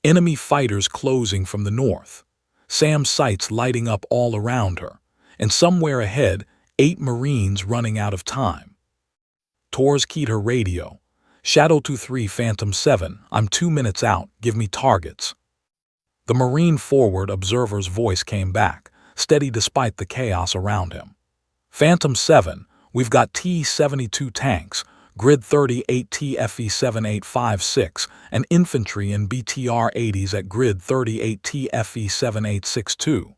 Enemy fighters closing from the north. SAM sights lighting up all around her. And somewhere ahead, 8 Marines running out of time. Tors keyed her radio. Shadow 2-3 Phantom 7, I'm 2 minutes out, give me targets. The Marine forward observer's voice came back, steady despite the chaos around him. Phantom 7, we've got T-72 tanks, Grid 38 TFE-7856, and infantry and BTR-80s at Grid 38 TFE-7862.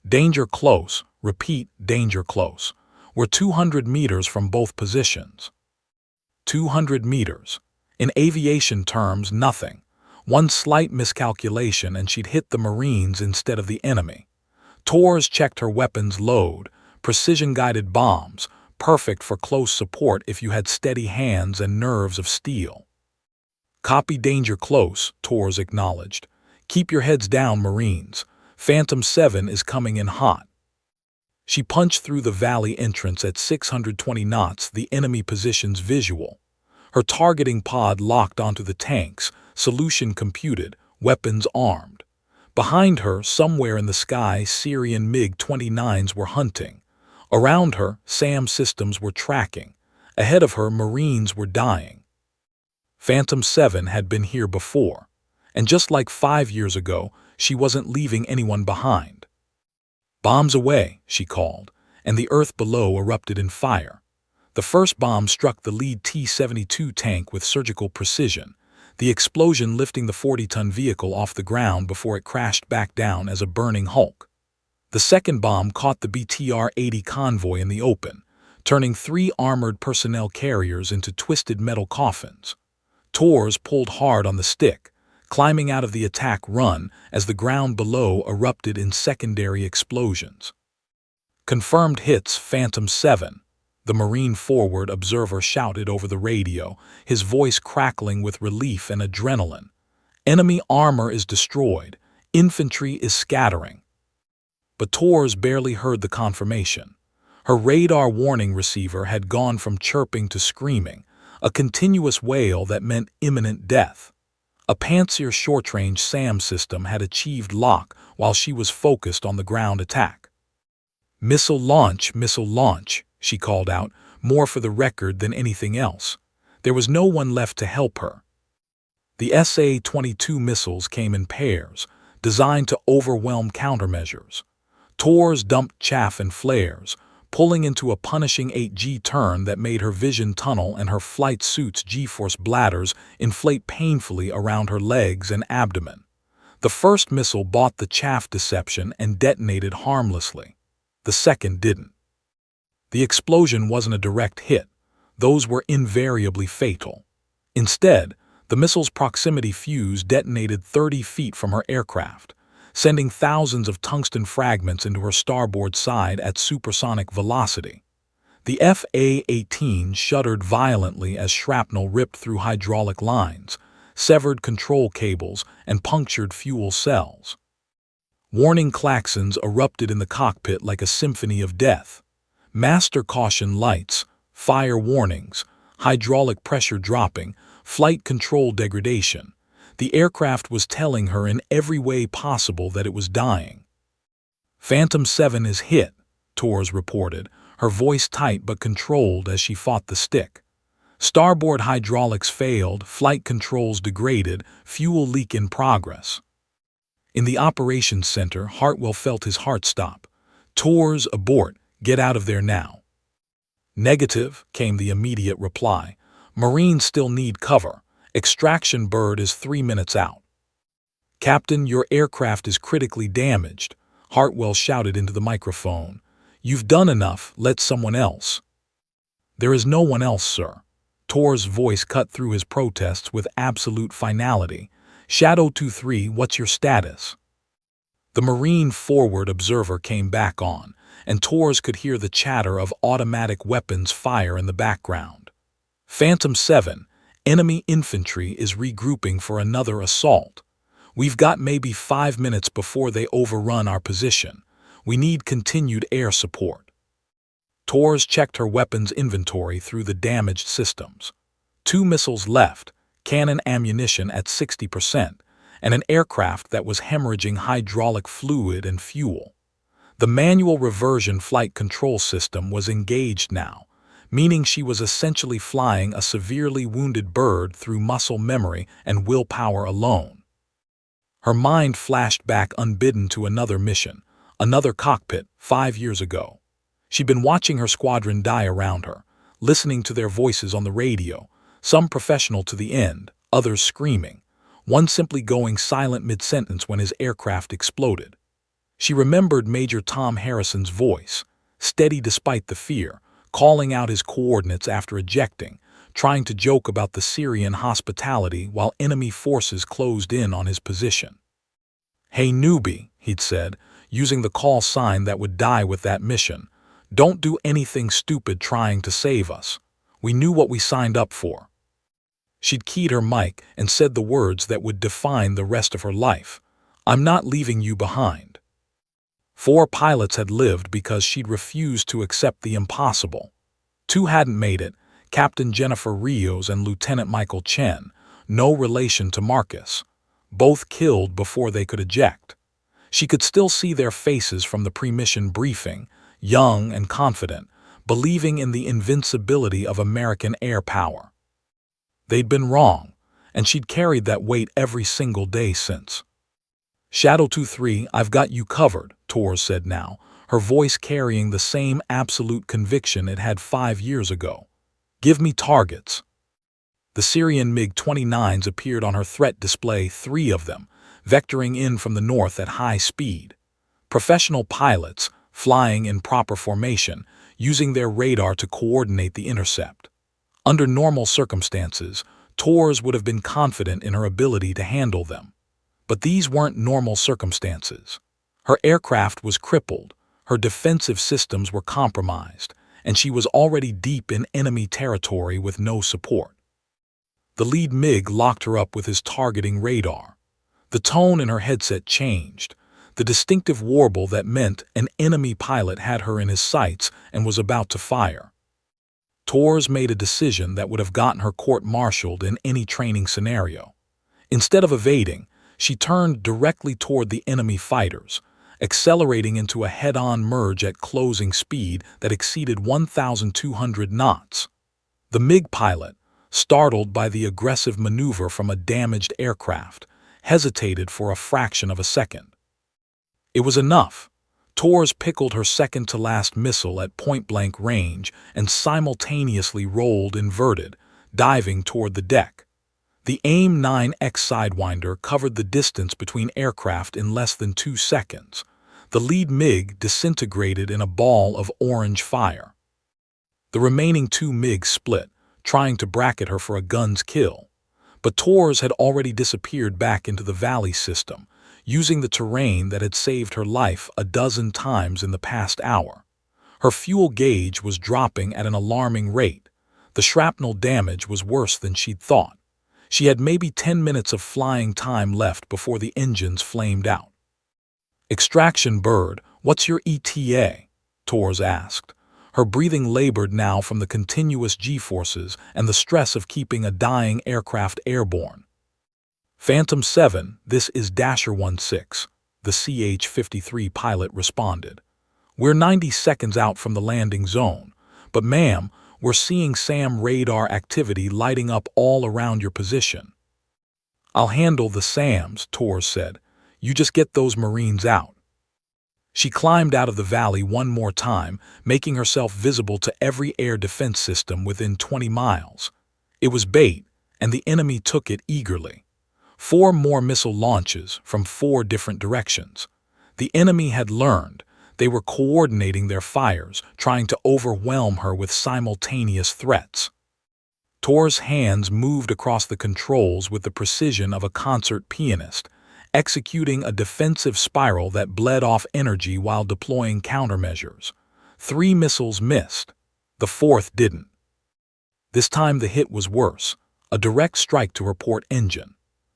Danger close, repeat, danger close. We're 200 meters from both positions. 200 meters. In aviation terms, nothing. One slight miscalculation and she'd hit the Marines instead of the enemy. Tors checked her weapons load, precision-guided bombs, perfect for close support if you had steady hands and nerves of steel. Copy, danger close, Tors acknowledged. Keep your heads down, Marines. Phantom 7 is coming in hot. She punched through the valley entrance at 620 knots, the enemy positions visual. Her targeting pod locked onto the tanks, solution computed, weapons armed. Behind her, somewhere in the sky, Syrian MiG-29s were hunting. Around her, SAM systems were tracking. Ahead of her, Marines were dying. Phantom 7 had been here before. And just like 5 years ago, she wasn't leaving anyone behind. Bombs away, she called, and the earth below erupted in fire. The first bomb struck the lead T-72 tank with surgical precision, the explosion lifting the 40-ton vehicle off the ground before it crashed back down as a burning hulk. The second bomb caught the BTR-80 convoy in the open, turning 3 armored personnel carriers into twisted metal coffins. Tors pulled hard on the stick, climbing out of the attack run as the ground below erupted in secondary explosions. Confirmed hits, Phantom 7. The Marine forward observer shouted over the radio, his voice crackling with relief and adrenaline. Enemy armor is destroyed. Infantry is scattering. But Tors barely heard the confirmation. Her radar warning receiver had gone from chirping to screaming, a continuous wail that meant imminent death. A Pantsir short-range SAM system had achieved lock while she was focused on the ground attack. Missile launch, she called out, more for the record than anything else. There was no one left to help her. The SA-22 missiles came in pairs, designed to overwhelm countermeasures. Tors dumped chaff and flares, pulling into a punishing 8G turn that made her vision tunnel and her flight suit's G-force bladders inflate painfully around her legs and abdomen. The first missile bought the chaff deception and detonated harmlessly. The second didn't. The explosion wasn't a direct hit. Those were invariably fatal. Instead, the missile's proximity fuse detonated 30 feet from her aircraft, sending thousands of tungsten fragments into her starboard side at supersonic velocity. The FA-18 shuddered violently as shrapnel ripped through hydraulic lines, severed control cables, and punctured fuel cells. Warning klaxons erupted in the cockpit like a symphony of death. Master caution lights, fire warnings, hydraulic pressure dropping, flight control degradation. The aircraft was telling her in every way possible that it was dying. Phantom 7 is hit, Tors reported, her voice tight but controlled as she fought the stick. Starboard hydraulics failed, flight controls degraded, fuel leak in progress. In the operations center, Hartwell felt his heart stop. Tors, abort, get out of there now. Negative, came the immediate reply. Marines still need cover. Extraction bird is 3 minutes out. Captain, your aircraft is critically damaged, Hartwell shouted into the microphone. You've done enough, let someone else. There is no one else, sir. Tors' voice cut through his protests with absolute finality. Shadow 2-3, what's your status? The Marine forward observer came back on, and Tors could hear the chatter of automatic weapons fire in the background. Phantom 7, enemy infantry is regrouping for another assault. We've got maybe 5 minutes before they overrun our position. We need continued air support. Tors checked her weapons inventory through the damaged systems. 2 missiles left, cannon ammunition at 60%, and an aircraft that was hemorrhaging hydraulic fluid and fuel. The manual reversion flight control system was engaged now, meaning she was essentially flying a severely wounded bird through muscle memory and willpower alone. Her mind flashed back unbidden to another mission, another cockpit, 5 years ago. She'd been watching her squadron die around her, listening to their voices on the radio, some professional to the end, others screaming, one simply going silent mid-sentence when his aircraft exploded. She remembered Major Tom Harrison's voice, steady despite the fear, calling out his coordinates after ejecting, trying to joke about the Syrian hospitality while enemy forces closed in on his position. Hey newbie, he'd said, using the call sign that would die with that mission, don't do anything stupid trying to save us. We knew what we signed up for. She'd keyed her mic and said the words that would define the rest of her life. I'm not leaving you behind. 4 pilots had lived because she'd refused to accept the impossible. 2 hadn't made it, Captain Jennifer Rios and Lieutenant Michael Chen, no relation to Marcus. Both killed before they could eject. She could still see their faces from the pre-mission briefing, young and confident, believing in the invincibility of American air power. They'd been wrong, and she'd carried that weight every single day since. Shadow 2-3, I've got you covered, Tors said now, her voice carrying the same absolute conviction it had 5 years ago. Give me targets. The Syrian MiG-29s appeared on her threat display, 3 of them, vectoring in from the north at high speed. Professional pilots, flying in proper formation, using their radar to coordinate the intercept. Under normal circumstances, Torres would have been confident in her ability to handle them. But these weren't normal circumstances. Her aircraft was crippled, her defensive systems were compromised, and she was already deep in enemy territory with no support. The lead MiG locked her up with his targeting radar. The tone in her headset changed, the distinctive warble that meant an enemy pilot had her in his sights and was about to fire. Torres made a decision that would have gotten her court-martialed in any training scenario. Instead of evading, she turned directly toward the enemy fighters, accelerating into a head-on merge at closing speed that exceeded 1,200 knots. The MiG pilot, startled by the aggressive maneuver from a damaged aircraft, hesitated for a fraction of a second. It was enough. Torres pickled her second-to-last missile at point-blank range and simultaneously rolled inverted, diving toward the deck. The AIM-9X Sidewinder covered the distance between aircraft in less than 2 seconds. The lead MiG disintegrated in a ball of orange fire. The remaining 2 MiGs split, trying to bracket her for a gun's kill. But Torres had already disappeared back into the valley system, using the terrain that had saved her life a dozen times in the past hour. Her fuel gauge was dropping at an alarming rate. The shrapnel damage was worse than she'd thought. She had maybe 10 minutes of flying time left before the engines flamed out. "Extraction Bird, what's your ETA?" Torres asked. Her breathing labored now from the continuous G-forces and the stress of keeping a dying aircraft airborne. "Phantom 7, this is Dasher 16, the CH-53 pilot responded. "We're 90 seconds out from the landing zone, but ma'am, we're seeing SAM radar activity lighting up all around your position." "I'll handle the SAMs," Torres said. "You just get those Marines out." She climbed out of the valley one more time, making herself visible to every air defense system within 20 miles. It was bait, and the enemy took it eagerly. 4 more missile launches from 4 different directions. The enemy had learned. They were coordinating their fires, trying to overwhelm her with simultaneous threats. Torres' hands moved across the controls with the precision of a concert pianist, executing a defensive spiral that bled off energy while deploying countermeasures. 3 missiles missed. The 4th didn't. This time the hit was worse, a direct strike to her port engine.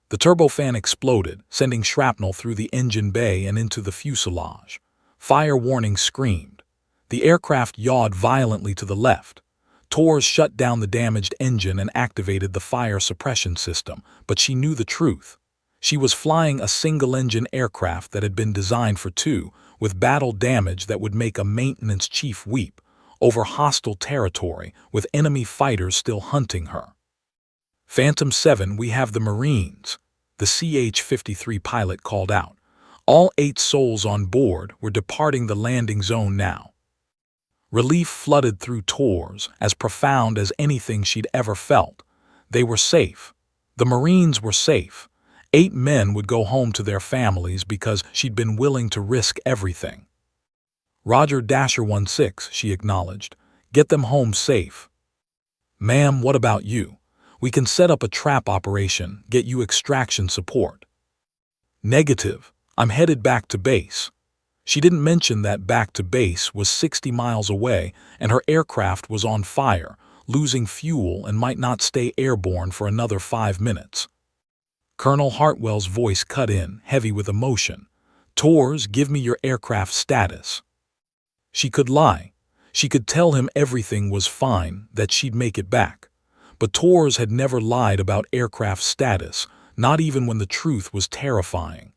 The turbofan exploded, sending shrapnel through the engine bay and into the fuselage. Fire warning screamed. The aircraft yawed violently to the left. Torres shut down the damaged engine and activated the fire suppression system, but she knew the truth. She was flying a single-engine aircraft that had been designed for 2, with battle damage that would make a maintenance chief weep, over hostile territory with enemy fighters still hunting her. "Phantom 7, we have the Marines," the CH-53 pilot called out. All 8 souls on board were departing the landing zone now. Relief flooded through Torres, as profound as anything she'd ever felt. They were safe. The Marines were safe. 8 men would go home to their families because she'd been willing to risk everything. "Roger, Dasher 16, she acknowledged. "Get them home safe." "Ma'am, what about you? We can set up a trap operation, get you extraction support." "Negative. I'm headed back to base." She didn't mention that back to base was 60 miles away and her aircraft was on fire, losing fuel and might not stay airborne for another 5 minutes. Colonel Hartwell's voice cut in, heavy with emotion. "Torres, give me your aircraft status." She could lie. She could tell him everything was fine, that she'd make it back. But Torres had never lied about aircraft status, not even when the truth was terrifying.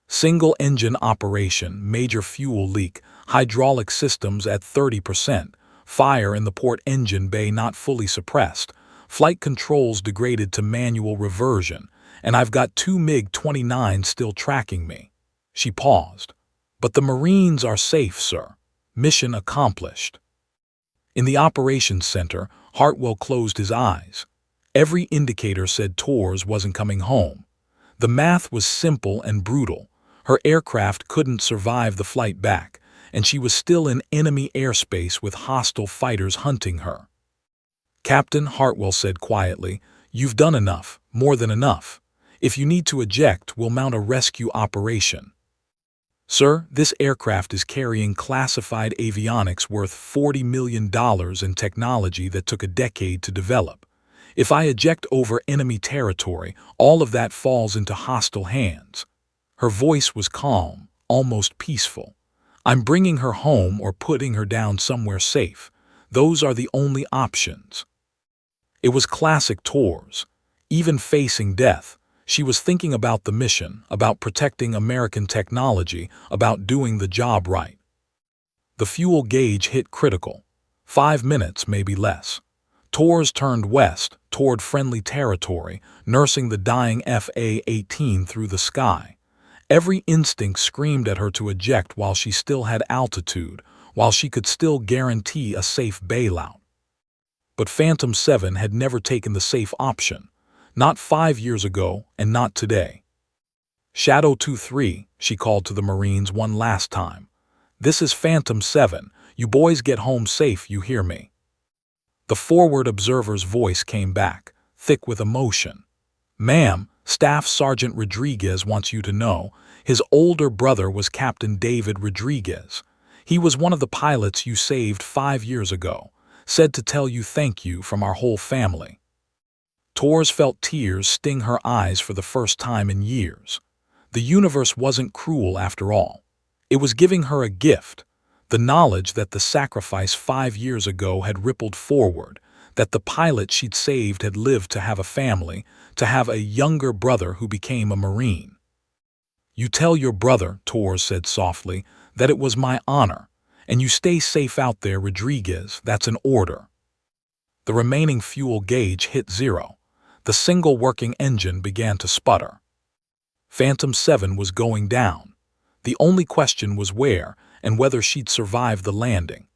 Single-engine operation, major fuel leak, hydraulic systems at 30%, fire in the port engine bay not fully suppressed, flight controls degraded to manual reversion, and I've got 2 MiG-29s still tracking me. She paused. "But the Marines are safe, sir. Mission accomplished." In the operations center, Hartwell closed his eyes. Every indicator said Torres wasn't coming home. The math was simple and brutal. Her aircraft couldn't survive the flight back, and she was still in enemy airspace with hostile fighters hunting her. "Captain," Hartwell said quietly, "you've done enough, more than enough. If you need to eject, we'll mount a rescue operation." "Sir, this aircraft is carrying classified avionics worth $40 million in technology that took a decade to develop. If I eject over enemy territory, all of that falls into hostile hands." Her voice was calm, almost peaceful. "I'm bringing her home or putting her down somewhere safe. Those are the only options." It was classic Tors. Even facing death, she was thinking about the mission, about protecting American technology, about doing the job right. The fuel gauge hit critical. 5 minutes, maybe less. Tors turned west, toward friendly territory, nursing the dying FA-18 through the sky. Every instinct screamed at her to eject while she still had altitude, while she could still guarantee a safe bailout. But Phantom 7 had never taken the safe option. Not 5 years ago, and not today. "Shadow 2-3, she called to the Marines one last time. "This is Phantom 7. You boys get home safe, you hear me?" The forward observer's voice came back, thick with emotion. "Ma'am, Staff Sergeant Rodriguez wants you to know, his older brother was Captain David Rodriguez. He was one of the pilots you saved 5 years ago. Said to tell you thank you from our whole family." Tors felt tears sting her eyes for the first time in years. The universe wasn't cruel after all. It was giving her a gift, the knowledge that the sacrifice 5 years ago had rippled forward, that the pilot she'd saved had lived to have a family, to have a younger brother who became a Marine. "You tell your brother," Tors said softly, "that it was my honor, and you stay safe out there, Rodriguez, that's an order." The remaining fuel gauge hit 0. The single working engine began to sputter. Phantom 7 was going down. The only question was where, and whether she'd survive the landing.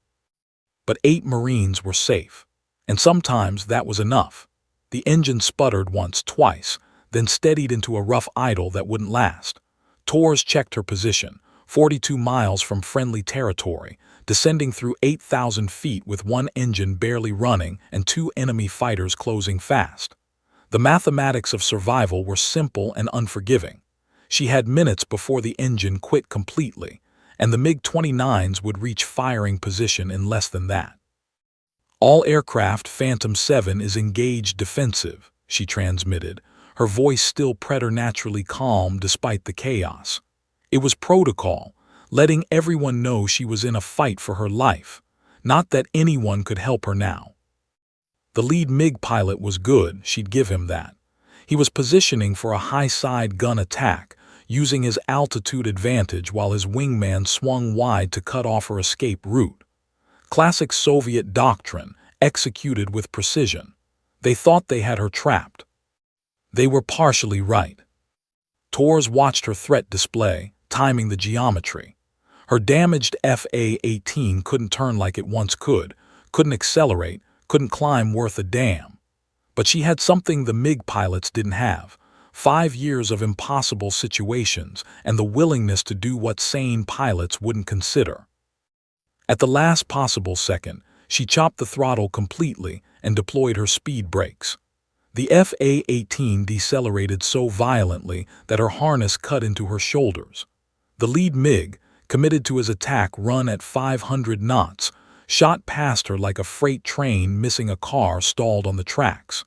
But 8 Marines were safe. And sometimes that was enough. The engine sputtered once, twice, then steadied into a rough idle that wouldn't last. Tors checked her position, 42 miles from friendly territory, descending through 8,000 feet with one engine barely running and 2 enemy fighters closing fast. The mathematics of survival were simple and unforgiving. She had minutes before the engine quit completely, and the MiG-29s would reach firing position in less than that. "All aircraft, Phantom 7 is engaged defensive," she transmitted, her voice still preternaturally calm despite the chaos. It was protocol, letting everyone know she was in a fight for her life, not that anyone could help her now. The lead MiG pilot was good, she'd give him that. He was positioning for a high-side gun attack, using his altitude advantage while his wingman swung wide to cut off her escape route. Classic Soviet doctrine, executed with precision. They thought they had her trapped. They were partially right. Tors watched her threat display, timing the geometry. Her damaged FA-18 couldn't turn like it once could, couldn't accelerate, couldn't climb worth a damn. But she had something the MiG pilots didn't have: 5 years of impossible situations and the willingness to do what sane pilots wouldn't consider. At the last possible second, she chopped the throttle completely and deployed her speed brakes. The FA-18 decelerated so violently that her harness cut into her shoulders. The lead MiG, committed to his attack run at 500 knots, shot past her like a freight train missing a car stalled on the tracks.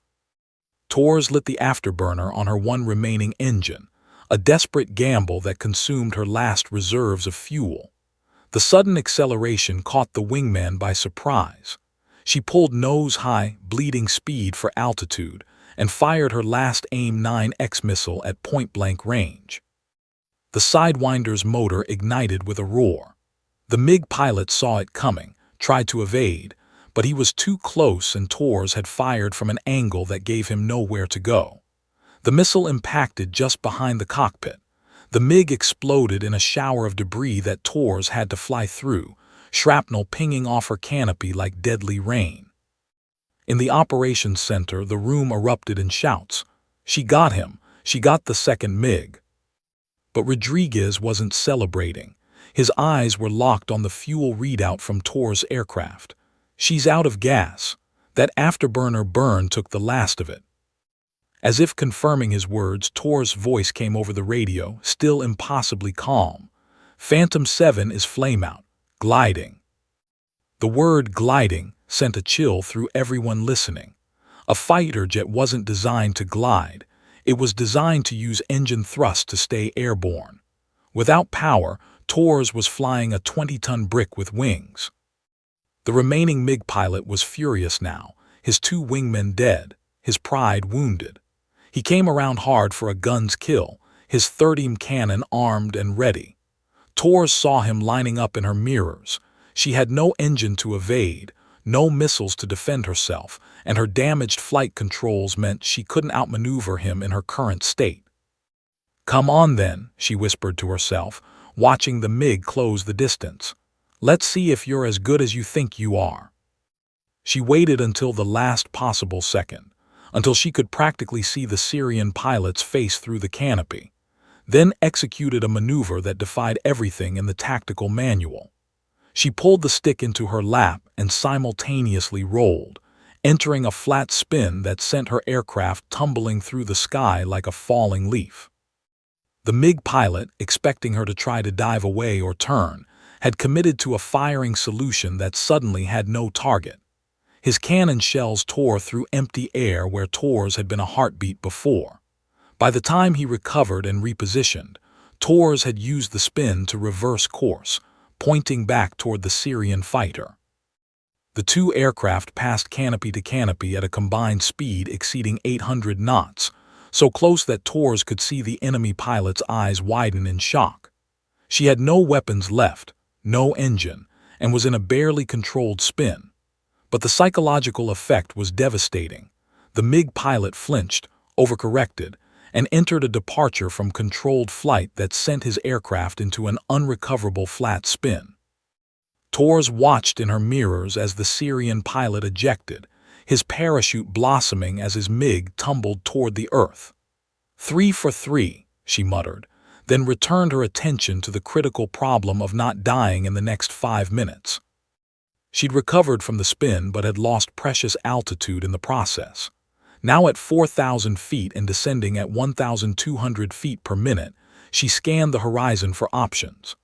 Tors lit the afterburner on her one remaining engine, a desperate gamble that consumed her last reserves of fuel. The sudden acceleration caught the wingman by surprise. She pulled nose-high, bleeding speed for altitude and fired her last AIM-9X missile at point-blank range. The Sidewinder's motor ignited with a roar. The MiG pilot saw it coming, tried to evade, but he was too close and Tors had fired from an angle that gave him nowhere to go. The missile impacted just behind the cockpit. The MiG exploded in a shower of debris that Tors had to fly through, shrapnel pinging off her canopy like deadly rain. In the operations center, the room erupted in shouts. "She got him! She got the second MiG!" But Rodriguez wasn't celebrating. His eyes were locked on the fuel readout from Tor's aircraft. "She's out of gas. That afterburner burn took the last of it." As if confirming his words, Tor's voice came over the radio, still impossibly calm. "Phantom 7 is flameout. Gliding." The word gliding sent a chill through everyone listening. A fighter jet wasn't designed to glide. It was designed to use engine thrust to stay airborne. Without power, Tor's was flying a 20-ton brick with wings. The remaining MiG pilot was furious now, his 2 wingmen dead, his pride wounded. He came around hard for a gun's kill, his 30 cannon armed and ready. Torres saw him lining up in her mirrors. She had no engine to evade, no missiles to defend herself, and her damaged flight controls meant she couldn't outmaneuver him in her current state. "Come on then," she whispered to herself, watching the MiG close the distance. "Let's see if you're as good as you think you are." She waited until the last possible second, until she could practically see the Syrian pilot's face through the canopy, then executed a maneuver that defied everything in the tactical manual. She pulled the stick into her lap and simultaneously rolled, entering a flat spin that sent her aircraft tumbling through the sky like a falling leaf. The MiG pilot, expecting her to try to dive away or turn, had committed to a firing solution that suddenly had no target. His cannon shells tore through empty air where Tor's had been a heartbeat before. By the time he recovered and repositioned, Tor's had used the spin to reverse course, pointing back toward the Syrian fighter. The 2 aircraft passed canopy to canopy at a combined speed exceeding 800 knots, so close that Tor's could see the enemy pilot's eyes widen in shock. She had no weapons left, no engine, and was in a barely controlled spin. But the psychological effect was devastating. The MiG pilot flinched, overcorrected, and entered a departure from controlled flight that sent his aircraft into an unrecoverable flat spin. Tor's watched in her mirrors as the Syrian pilot ejected, his parachute blossoming as his MiG tumbled toward the earth. "3 for 3, she muttered, then returned her attention to the critical problem of not dying in the next 5 minutes. She'd recovered from the spin but had lost precious altitude in the process. Now at 4,000 feet and descending at 1,200 feet per minute, she scanned the horizon for options.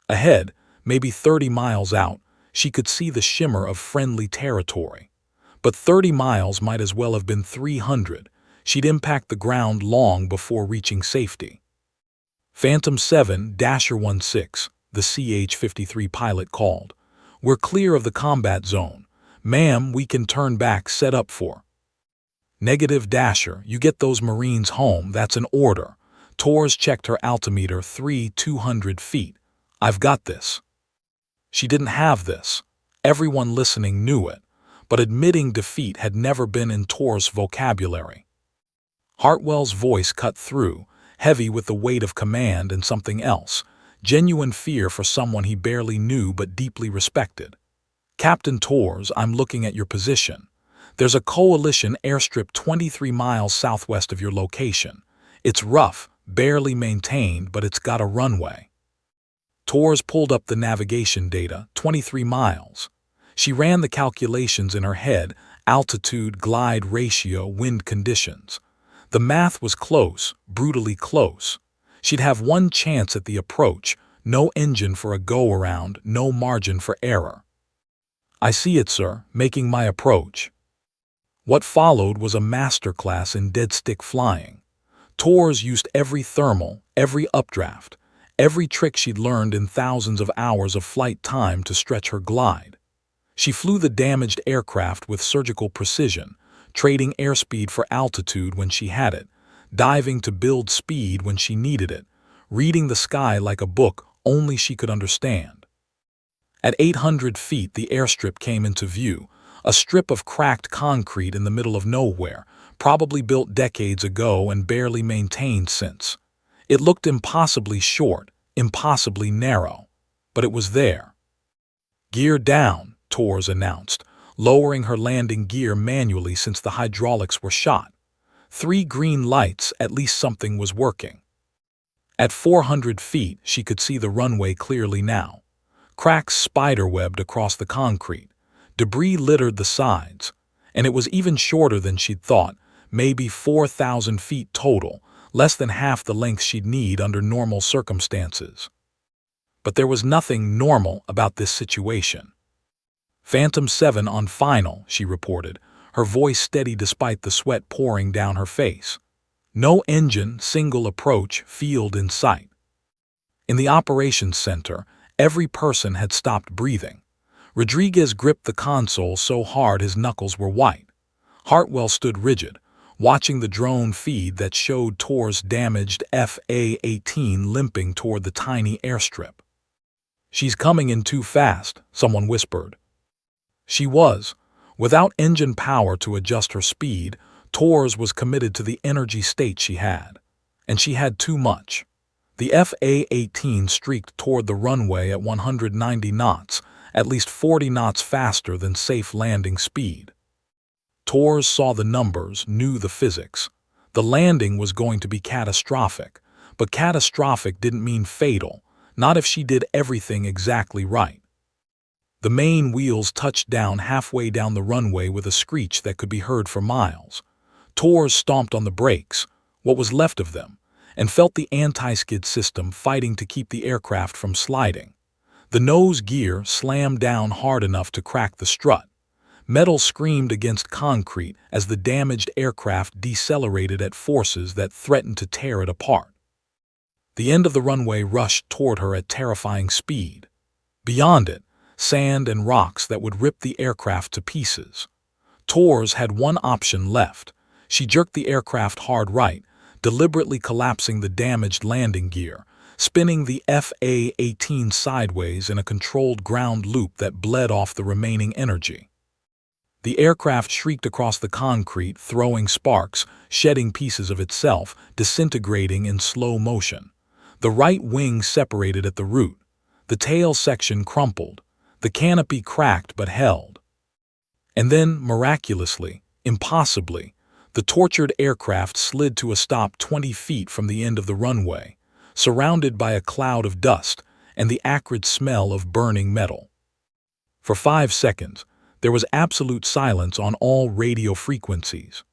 Ahead, maybe 30 miles out, she could see the shimmer of friendly territory. But 30 miles might as well have been 300. She'd impact the ground long before reaching safety. "Phantom 7, Dasher 16, the CH-53 pilot called. "We're clear of the combat zone. Ma'am, we can turn back, set up for." "Negative, Dasher. You get those Marines home, that's an order." Torres checked her altimeter, 200 feet. "I've got this." She didn't have this. Everyone listening knew it, but admitting defeat had never been in Torres' vocabulary. Hartwell's voice cut through, heavy with the weight of command and something else, genuine fear for someone he barely knew but deeply respected. "Captain Torres, I'm looking at your position. There's a coalition airstrip 23 miles southwest of your location. It's rough, barely maintained, but it's got a runway." Torres pulled up the navigation data, 23 miles. She ran the calculations in her head, altitude, glide ratio, wind conditions. The math was close, brutally close. She'd have one chance at the approach, no engine for a go-around, no margin for error. "I see it, sir, making my approach." What followed was a masterclass in dead-stick flying. Torres used every thermal, every updraft, every trick she'd learned in thousands of hours of flight time to stretch her glide. She flew the damaged aircraft with surgical precision, trading airspeed for altitude when she had it, diving to build speed when she needed it, reading the sky like a book only she could understand. At 800 feet, the airstrip came into view, a strip of cracked concrete in the middle of nowhere, probably built decades ago and barely maintained since. It looked impossibly short, impossibly narrow, but it was there. "Gear down," Torres announced, lowering her landing gear manually since the hydraulics were shot. 3 green lights, at least something was working. At 400 feet, she could see the runway clearly now. Cracks spiderwebbed across the concrete. Debris littered the sides. And it was even shorter than she'd thought, maybe 4,000 feet total, less than half the length she'd need under normal circumstances. But there was nothing normal about this situation. "Phantom 7 on final," she reported, her voice steady despite the sweat pouring down her face. "No engine, single approach, field in sight." In the operations center, every person had stopped breathing. Rodriguez gripped the console so hard his knuckles were white. Hartwell stood rigid, watching the drone feed that showed Tor's damaged FA-18 limping toward the tiny airstrip. "She's coming in too fast," someone whispered. She was. Without engine power to adjust her speed, Tor's was committed to the energy state she had. And she had too much. The FA-18 streaked toward the runway at 190 knots, at least 40 knots faster than safe landing speed. Tor's saw the numbers, knew the physics. The landing was going to be catastrophic, but catastrophic didn't mean fatal, not if she did everything exactly right. The main wheels touched down halfway down the runway with a screech that could be heard for miles. Tor's stomped on the brakes, what was left of them, and felt the anti-skid system fighting to keep the aircraft from sliding. The nose gear slammed down hard enough to crack the strut. Metal screamed against concrete as the damaged aircraft decelerated at forces that threatened to tear it apart. The end of the runway rushed toward her at terrifying speed. Beyond it, sand and rocks that would rip the aircraft to pieces. Tor's had one option left. She jerked the aircraft hard right, deliberately collapsing the damaged landing gear, spinning the FA-18 sideways in a controlled ground loop that bled off the remaining energy. The aircraft shrieked across the concrete, throwing sparks, shedding pieces of itself, disintegrating in slow motion. The right wing separated at the root. The tail section crumpled. The canopy cracked but held. And then, miraculously, impossibly, the tortured aircraft slid to a stop 20 feet from the end of the runway, surrounded by a cloud of dust and the acrid smell of burning metal. For 5 seconds, there was absolute silence on all radio frequencies.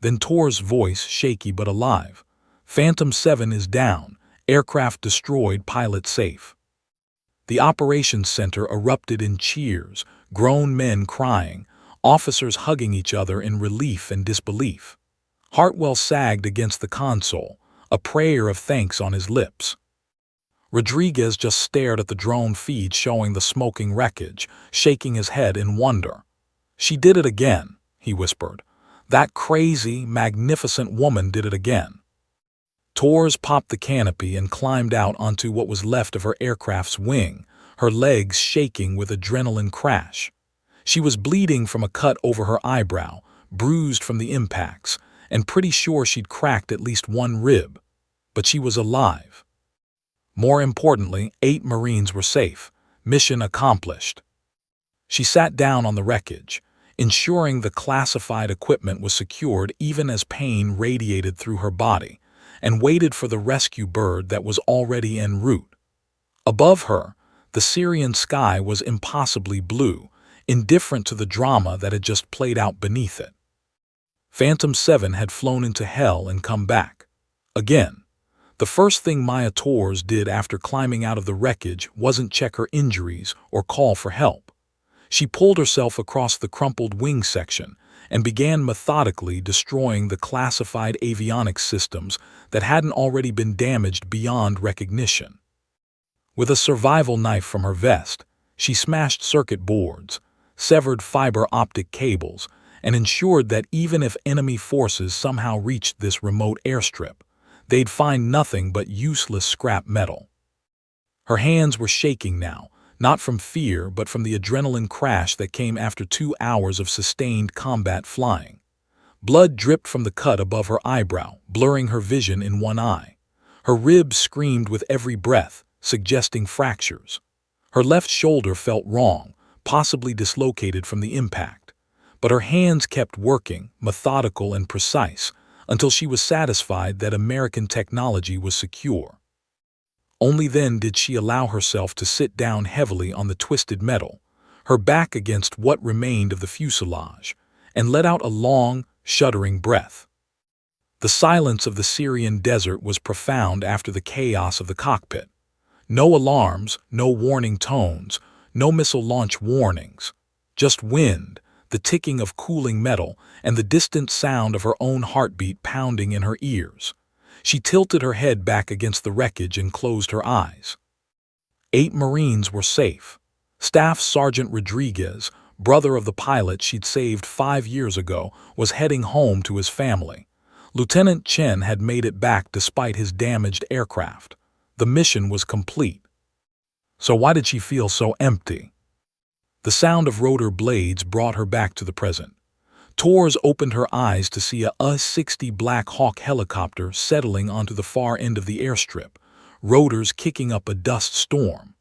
Then Tor's voice, shaky but alive. "Phantom 7 is down. Aircraft destroyed, pilot safe." The operations center erupted in cheers, grown men crying, officers hugging each other in relief and disbelief. Hartwell sagged against the console, a prayer of thanks on his lips. Rodriguez just stared at the drone feed showing the smoking wreckage, shaking his head in wonder. "She did it again," he whispered. "That crazy, magnificent woman did it again." Tor's popped the canopy and climbed out onto what was left of her aircraft's wing, her legs shaking with adrenaline crash. She was bleeding from a cut over her eyebrow, bruised from the impacts, and pretty sure she'd cracked at least one rib. But she was alive. More importantly, 8 Marines were safe. Mission accomplished. She sat down on the wreckage, ensuring the classified equipment was secured even as pain radiated through her body, and waited for the rescue bird that was already en route. Above her, the Syrian sky was impossibly blue, indifferent to the drama that had just played out beneath it. Phantom 7 had flown into hell and come back. Again. The first thing Maya Torres did after climbing out of the wreckage wasn't check her injuries or call for help. She pulled herself across the crumpled wing section and began methodically destroying the classified avionics systems that hadn't already been damaged beyond recognition. With a survival knife from her vest, she smashed circuit boards, severed fiber optic cables, and ensured that even if enemy forces somehow reached this remote airstrip, they'd find nothing but useless scrap metal. Her hands were shaking now, not from fear but from the adrenaline crash that came after 2 hours of sustained combat flying. Blood dripped from the cut above her eyebrow, blurring her vision in one eye. Her ribs screamed with every breath, suggesting fractures. Her left shoulder felt wrong, possibly dislocated from the impact. But her hands kept working, methodical and precise, until she was satisfied that American technology was secure. Only then did she allow herself to sit down heavily on the twisted metal, her back against what remained of the fuselage, and let out a long, shuddering breath. The silence of the Syrian desert was profound after the chaos of the cockpit. No alarms, no warning tones, no missile launch warnings. Just wind, the ticking of cooling metal, and the distant sound of her own heartbeat pounding in her ears. She tilted her head back against the wreckage and closed her eyes. 8 Marines were safe. Staff Sergeant Rodriguez, brother of the pilot she'd saved 5 years ago, was heading home to his family. Lieutenant Chen had made it back despite his damaged aircraft. The mission was complete. So why did she feel so empty? The sound of rotor blades brought her back to the present. Torres opened her eyes to see a U-60 Black Hawk helicopter settling onto the far end of the airstrip, rotors kicking up a dust storm.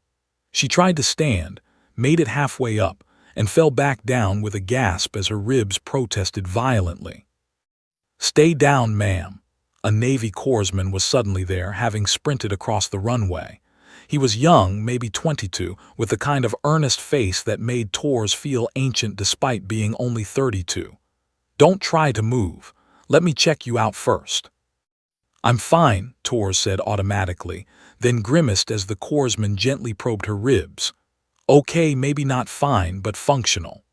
She tried to stand, made it halfway up, and fell back down with a gasp as her ribs protested violently. "Stay down, ma'am." A Navy corpsman was suddenly there, having sprinted across the runway. He was young, maybe 22, with the kind of earnest face that made Torres feel ancient despite being only 32. "Don't try to move. Let me check you out first." "I'm fine," Torres said automatically, then grimaced as the corpsman gently probed her ribs. "Okay, maybe not fine, but functional."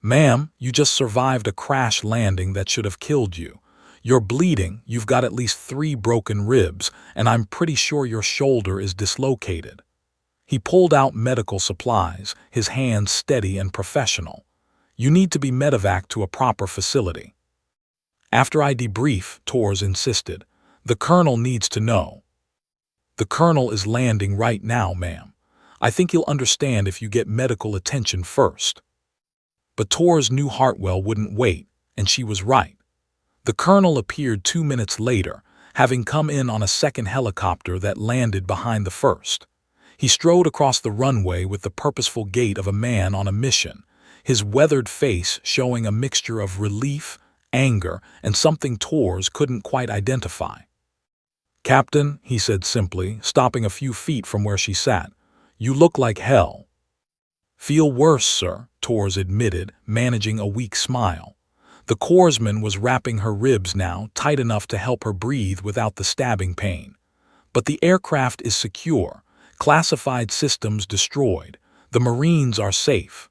"Ma'am, you just survived a crash landing that should have killed you. You're bleeding, you've got at least 3 broken ribs, and I'm pretty sure your shoulder is dislocated." He pulled out medical supplies, his hands steady and professional. "You need to be medevaced to a proper facility." "After I debrief," Torres insisted. "The colonel needs to know." "The colonel is landing right now, ma'am. I think he'll understand if you get medical attention first." But Torres knew Hartwell wouldn't wait, and she was right. The colonel appeared 2 minutes later, having come in on a second helicopter that landed behind the first. He strode across the runway with the purposeful gait of a man on a mission, his weathered face showing a mixture of relief, anger, and something Torres couldn't quite identify. "Captain," he said simply, stopping a few feet from where she sat, "you look like hell." "Feel worse, sir," Torres admitted, managing a weak smile. The corpsman was wrapping her ribs now, tight enough to help her breathe without the stabbing pain. "But the aircraft is secure, classified systems destroyed. The Marines are safe."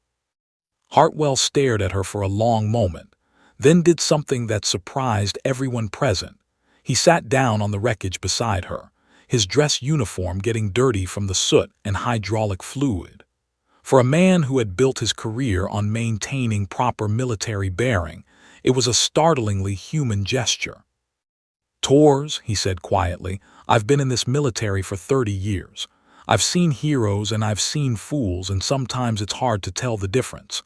Hartwell stared at her for a long moment, then did something that surprised everyone present. He sat down on the wreckage beside her, his dress uniform getting dirty from the soot and hydraulic fluid. For a man who had built his career on maintaining proper military bearing, it was a startlingly human gesture. "Torres," he said quietly, "I've been in this military for 30 years. I've seen heroes and I've seen fools, and sometimes it's hard to tell the difference.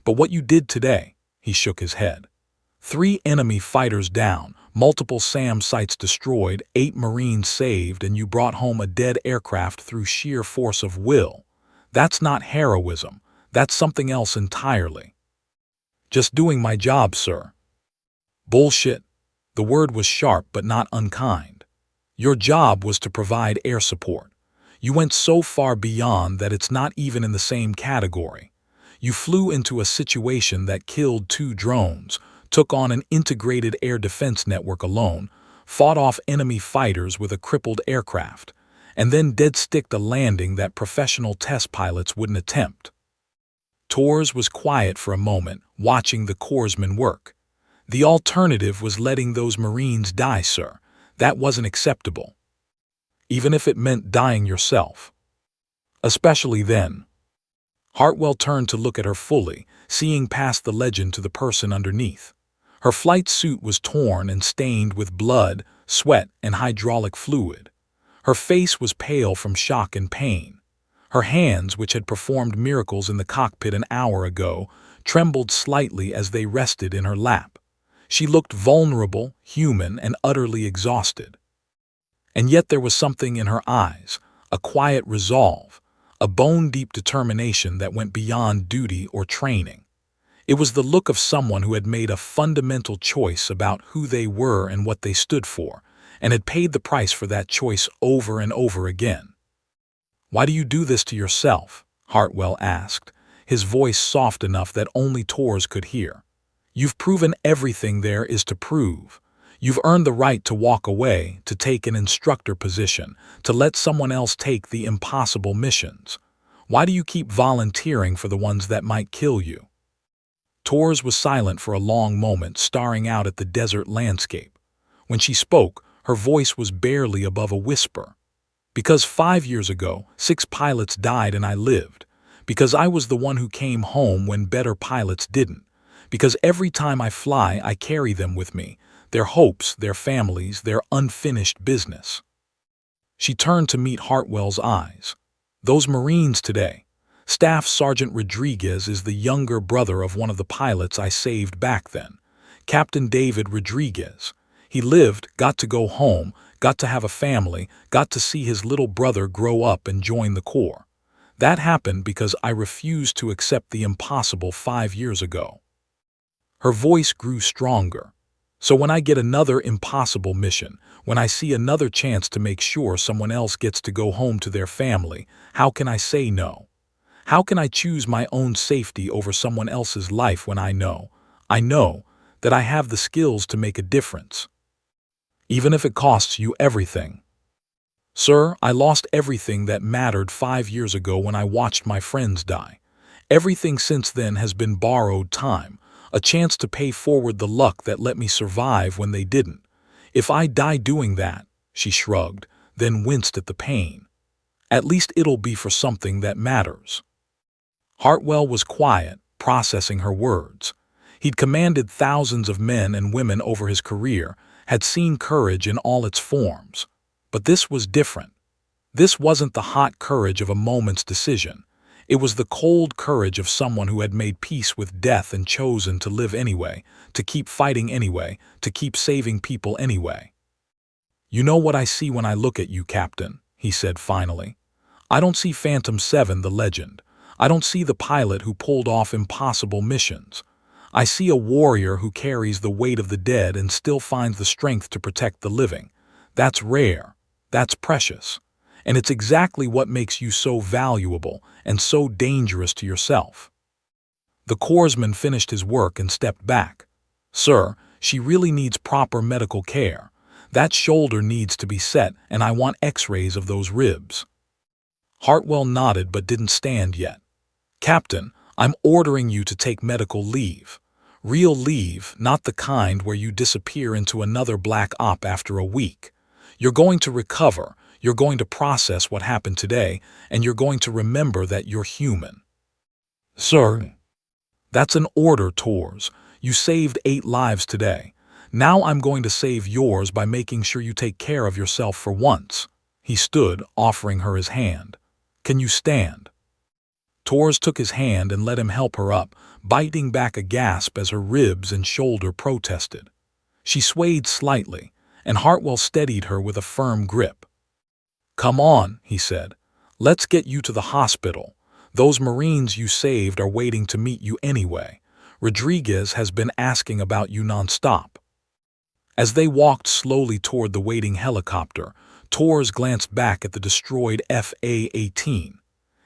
But what you did today," he shook his head. 3 enemy fighters down, multiple SAM sites destroyed, 8 Marines saved, and you brought home a dead aircraft through sheer force of will. That's not heroism. That's something else entirely." "Just doing my job, sir." "Bullshit." The word was sharp but not unkind. "Your job was to provide air support. You went so far beyond that it's not even in the same category. You flew into a situation that killed 2 drones, took on an integrated air defense network alone, fought off enemy fighters with a crippled aircraft, and then dead-sticked a landing that professional test pilots wouldn't attempt." Torres was quiet for a moment, watching the corpsman work. "The alternative was letting those Marines die, sir. That wasn't acceptable. Even if it meant dying yourself. Especially then." Hartwell turned to look at her fully, seeing past the legend to the person underneath. Her flight suit was torn and stained with blood, sweat, and hydraulic fluid. Her face was pale from shock and pain. Her hands, which had performed miracles in the cockpit an hour ago, trembled slightly as they rested in her lap. She looked vulnerable, human, and utterly exhausted. And yet there was something in her eyes, a quiet resolve, a bone-deep determination that went beyond duty or training. It was the look of someone who had made a fundamental choice about who they were and what they stood for, and had paid the price for that choice over and over again. "Why do you do this to yourself?" Hartwell asked, his voice soft enough that only Tors could hear. "You've proven everything there is to prove. You've earned the right to walk away, to take an instructor position, to let someone else take the impossible missions. Why do you keep volunteering for the ones that might kill you?" Tors was silent for a long moment, staring out at the desert landscape. When she spoke, her voice was barely above a whisper. "Because 5 years ago, 6 pilots died and I lived. Because I was the one who came home when better pilots didn't. Because every time I fly, I carry them with me, their hopes, their families, their unfinished business." She turned to meet Hartwell's eyes. "Those Marines today. Staff Sergeant Rodriguez is the younger brother of one of the pilots I saved back then. Captain David Rodriguez. He lived, got to go home, got to have a family, got to see his little brother grow up and join the Corps. That happened because I refused to accept the impossible 5 years ago." Her voice grew stronger. "So when I get another impossible mission, when I see another chance to make sure someone else gets to go home to their family, how can I say no? How can I choose my own safety over someone else's life when I know that I have the skills to make a difference? Even if it costs you everything." "Sir, I lost everything that mattered 5 years ago when I watched my friends die. Everything since then has been borrowed time, a chance to pay forward the luck that let me survive when they didn't. If I die doing that," she shrugged, then winced at the pain, "at least it'll be for something that matters." Hartwell was quiet, processing her words. He'd commanded thousands of men and women over his career, had seen courage in all its forms. But this was different. This wasn't the hot courage of a moment's decision. It was the cold courage of someone who had made peace with death and chosen to live anyway, to keep fighting anyway, to keep saving people anyway. "You know what I see when I look at you, Captain," he said finally. "I don't see Phantom 7, the legend. I don't see the pilot who pulled off impossible missions. I see a warrior who carries the weight of the dead and still finds the strength to protect the living. That's rare. That's precious. And it's exactly what makes you so valuable and so dangerous to yourself." The corpsman finished his work and stepped back. "Sir, she really needs proper medical care. That shoulder needs to be set, and I want x-rays of those ribs." Hartwell nodded but didn't stand yet. "Captain, I'm ordering you to take medical leave. Real leave, not the kind where you disappear into another black op after a week. You're going to recover, you're going to process what happened today, and you're going to remember that you're human." "Sir." "That's an order, Tors. You saved 8 lives today. Now I'm going to save yours by making sure you take care of yourself for once." He stood, offering her his hand. "Can you stand?" Tors took his hand and let him help her up, biting back a gasp as her ribs and shoulder protested. She swayed slightly, and Hartwell steadied her with a firm grip. "Come on," he said. "Let's get you to the hospital. Those Marines you saved are waiting to meet you anyway. Rodriguez has been asking about you nonstop." As they walked slowly toward the waiting helicopter, Tors glanced back at the destroyed FA-18.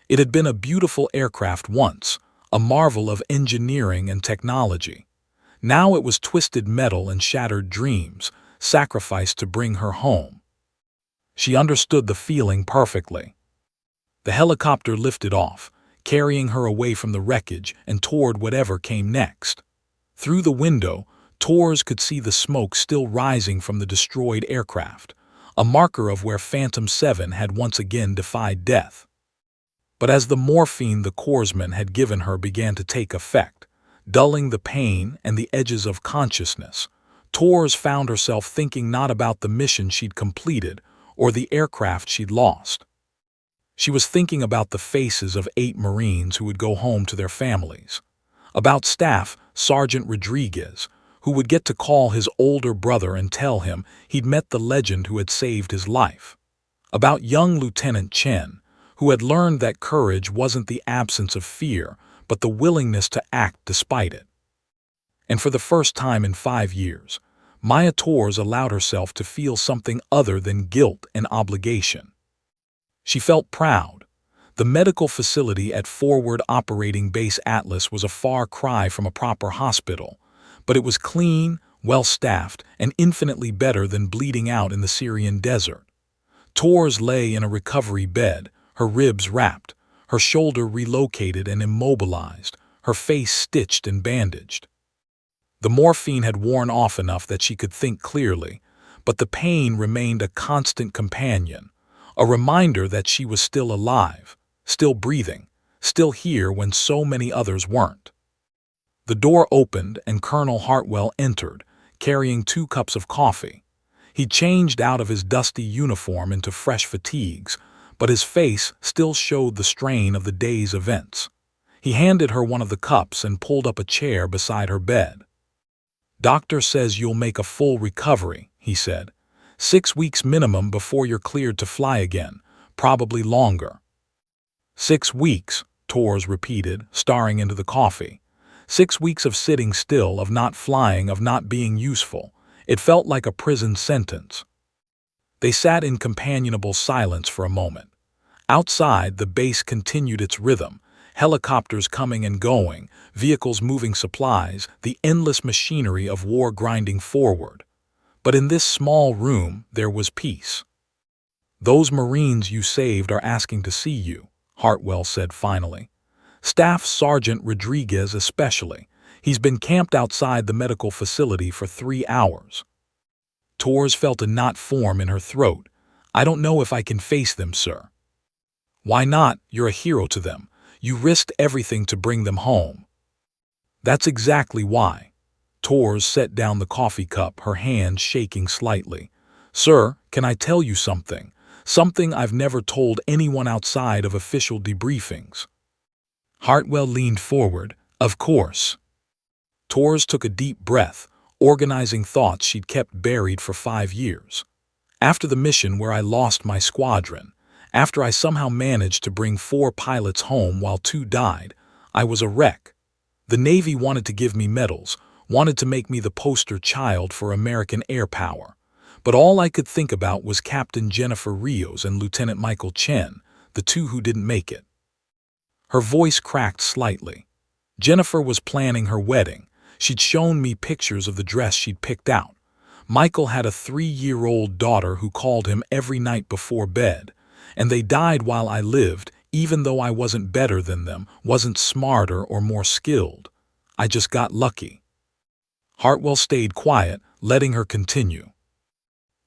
It had been a beautiful aircraft once, a marvel of engineering and technology. Now it was twisted metal and shattered dreams, sacrificed to bring her home. She understood the feeling perfectly. The helicopter lifted off, carrying her away from the wreckage and toward whatever came next. Through the window, Tors could see the smoke still rising from the destroyed aircraft, a marker of where Phantom 7 had once again defied death. But as the morphine the corpsman had given her began to take effect, dulling the pain and the edges of consciousness, Tors found herself thinking not about the mission she'd completed or the aircraft she'd lost. She was thinking about the faces of 8 Marines who would go home to their families, about Staff Sergeant Rodriguez, who would get to call his older brother and tell him he'd met the legend who had saved his life, about young Lieutenant Chen, who had learned that courage wasn't the absence of fear, but the willingness to act despite it. And for the first time in 5 years, Maya Torres allowed herself to feel something other than guilt and obligation. She felt proud. The medical facility at Forward Operating Base Atlas was a far cry from a proper hospital, but it was clean, well-staffed, and infinitely better than bleeding out in the Syrian desert. Torres lay in a recovery bed, her ribs wrapped, her shoulder relocated and immobilized, her face stitched and bandaged. The morphine had worn off enough that she could think clearly, but the pain remained a constant companion, a reminder that she was still alive, still breathing, still here when so many others weren't. The door opened and Colonel Hartwell entered, carrying 2 cups of coffee. He changed out of his dusty uniform into fresh fatigues, but his face still showed the strain of the day's events. He handed her one of the cups and pulled up a chair beside her bed. "Doctor says you'll make a full recovery," he said. "6 weeks minimum before you're cleared to fly again, probably longer." 6 weeks, Torres repeated, staring into the coffee. 6 weeks of sitting still, of not flying, of not being useful. It felt like a prison sentence. They sat in companionable silence for a moment. Outside, the base continued its rhythm, helicopters coming and going, vehicles moving supplies, the endless machinery of war grinding forward. But in this small room, there was peace. "Those Marines you saved are asking to see you," Hartwell said finally. "Staff Sergeant Rodriguez especially. He's been camped outside the medical facility for 3 hours. Torres felt a knot form in her throat. "I don't know if I can face them, sir." "Why not? You're a hero to them. You risked everything to bring them home." "That's exactly why." Torres set down the coffee cup, her hand shaking slightly. "Sir, can I tell you something? Something I've never told anyone outside of official debriefings." Hartwell leaned forward. "Of course." Torres took a deep breath, organizing thoughts she'd kept buried for 5 years. "After the mission where I lost my squadron, after I somehow managed to bring 4 pilots home while 2 died, I was a wreck. The Navy wanted to give me medals, wanted to make me the poster child for American air power. But all I could think about was Captain Jennifer Rios and Lieutenant Michael Chen, the 2 who didn't make it." Her voice cracked slightly. "Jennifer was planning her wedding. She'd shown me pictures of the dress she'd picked out. Michael had a 3-year-old daughter who called him every night before bed, and they died while I lived, even though I wasn't better than them, wasn't smarter or more skilled. I just got lucky." Hartwell stayed quiet, letting her continue.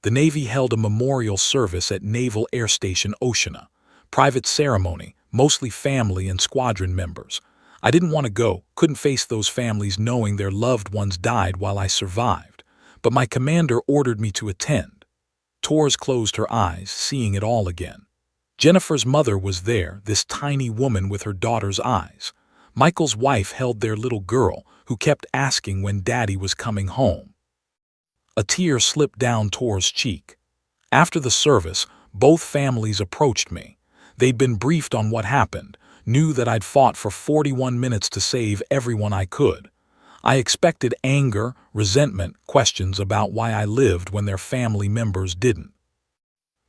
"The Navy held a memorial service at Naval Air Station Oceana. Private ceremony, mostly family and squadron members. I didn't want to go, couldn't face those families knowing their loved ones died while I survived, but my commander ordered me to attend." Torres closed her eyes, seeing it all again. Jennifer's mother was there, this tiny woman with her daughter's eyes. Michael's wife held their little girl, who kept asking when Daddy was coming home. A tear slipped down Torres' cheek. "After the service, both families approached me. They'd been briefed on what happened, knew that I'd fought for 41 minutes to save everyone I could. I expected anger, resentment, questions about why I lived when their family members didn't.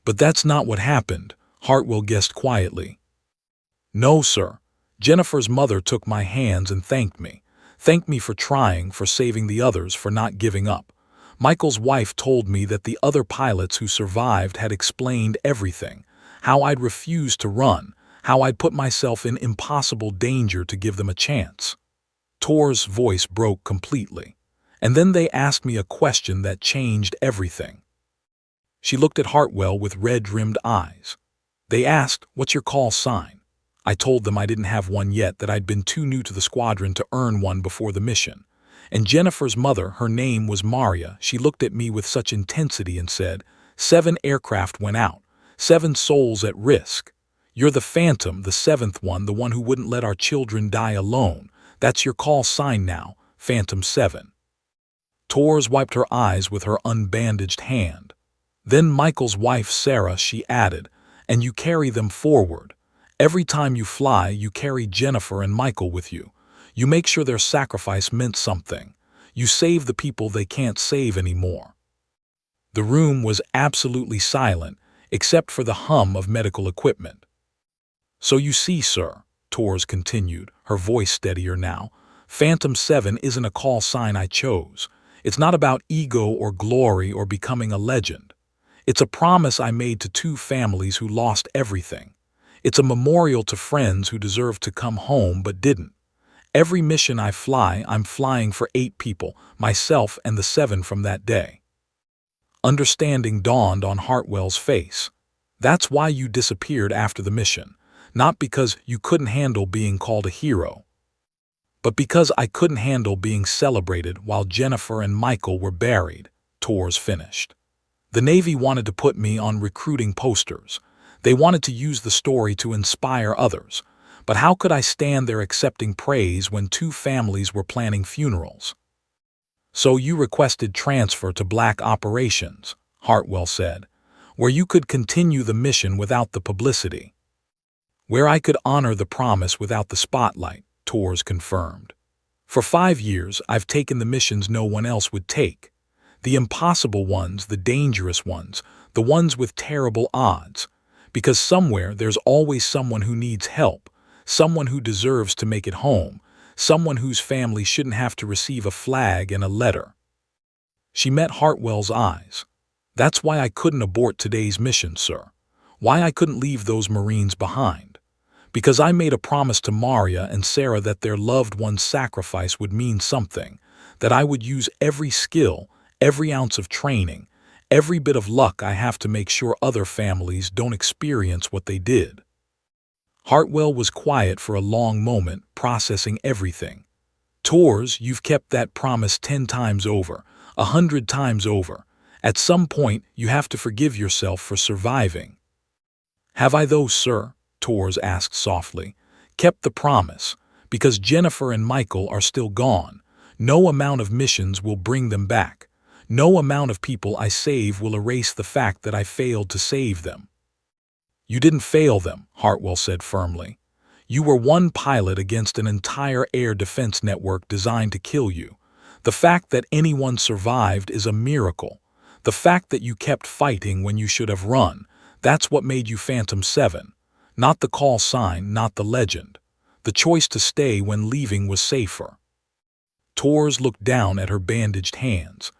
But that's not what happened," Hartwell guessed quietly. "No, sir. Jennifer's mother took my hands and thanked me. Thanked me for trying, for saving the others, for not giving up. Michael's wife told me that the other pilots who survived had explained everything, how I'd refused to run, how I'd put myself in impossible danger to give them a chance." Torres' voice broke completely. "And then they asked me a question that changed everything." She looked at Hartwell with red-rimmed eyes. "They asked, 'What's your call sign?' I told them I didn't have one yet, that I'd been too new to the squadron to earn one before the mission. And Jennifer's mother, her name was Maria, she looked at me with such intensity and said, 7 aircraft went out, 7 souls at risk. You're the Phantom, the 7th one, the one who wouldn't let our children die alone. That's your call sign now, Phantom 7. Torres wiped her eyes with her unbandaged hand. "Then Michael's wife Sarah," she added, "and you carry them forward. Every time you fly, you carry Jennifer and Michael with you. You make sure their sacrifice meant something. You save the people they can't save anymore." The room was absolutely silent, except for the hum of medical equipment. "So you see, sir," Torres continued, her voice steadier now, "Phantom 7 isn't a call sign I chose. It's not about ego or glory or becoming a legend. It's a promise I made to two families who lost everything. It's a memorial to friends who deserved to come home but didn't. Every mission I fly, I'm flying for 8 people, myself and the 7 from that day." Understanding dawned on Hartwell's face. "That's why you disappeared after the mission. Not because you couldn't handle being called a hero, but because I couldn't handle being celebrated while Jennifer and Michael were buried," Torres finished. "The Navy wanted to put me on recruiting posters. They wanted to use the story to inspire others. But how could I stand there accepting praise when 2 families were planning funerals?" "So you requested transfer to Black Operations," Hartwell said, "where you could continue the mission without the publicity." "Where I could honor the promise without the spotlight," Torres confirmed. "For 5 years, I've taken the missions no one else would take. The impossible ones, the dangerous ones, the ones with terrible odds. Because somewhere there's always someone who needs help, someone who deserves to make it home, someone whose family shouldn't have to receive a flag and a letter." She met Hartwell's eyes. "That's why I couldn't abort today's mission, sir. Why I couldn't leave those Marines behind. Because I made a promise to Maria and Sarah that their loved one's sacrifice would mean something, that I would use every skill, every ounce of training, every bit of luck I have to make sure other families don't experience what they did." Hartwell was quiet for a long moment, processing everything. "Torres, you've kept that promise 10 times over, 100 times over. At some point, you have to forgive yourself for surviving." "Have I though, sir?" Torres asked softly. "Kept the promise, because Jennifer and Michael are still gone. No amount of missions will bring them back. No amount of people I save will erase the fact that I failed to save them." "You didn't fail them," Hartwell said firmly. "You were one pilot against an entire air defense network designed to kill you. The fact that anyone survived is a miracle. The fact that you kept fighting when you should have run, that's what made you Phantom 7. Not the call sign, not the legend. The choice to stay when leaving was safer." Torres looked down at her bandaged hands.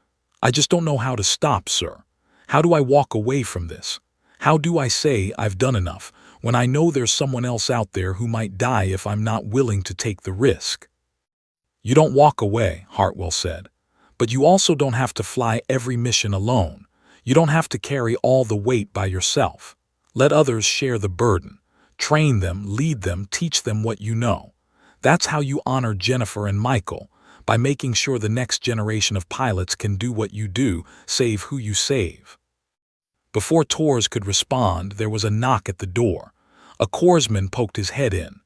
"I just don't know how to stop, sir. How do I walk away from this? How do I say I've done enough when I know there's someone else out there who might die if I'm not willing to take the risk?" "You don't walk away," Hartwell said. "But you also don't have to fly every mission alone. You don't have to carry all the weight by yourself. Let others share the burden. Train them, lead them, teach them what you know. That's how you honor Jennifer and Michael, by making sure the next generation of pilots can do what you do, save who you save." Before Torres could respond, there was a knock at the door. A corpsman poked his head in.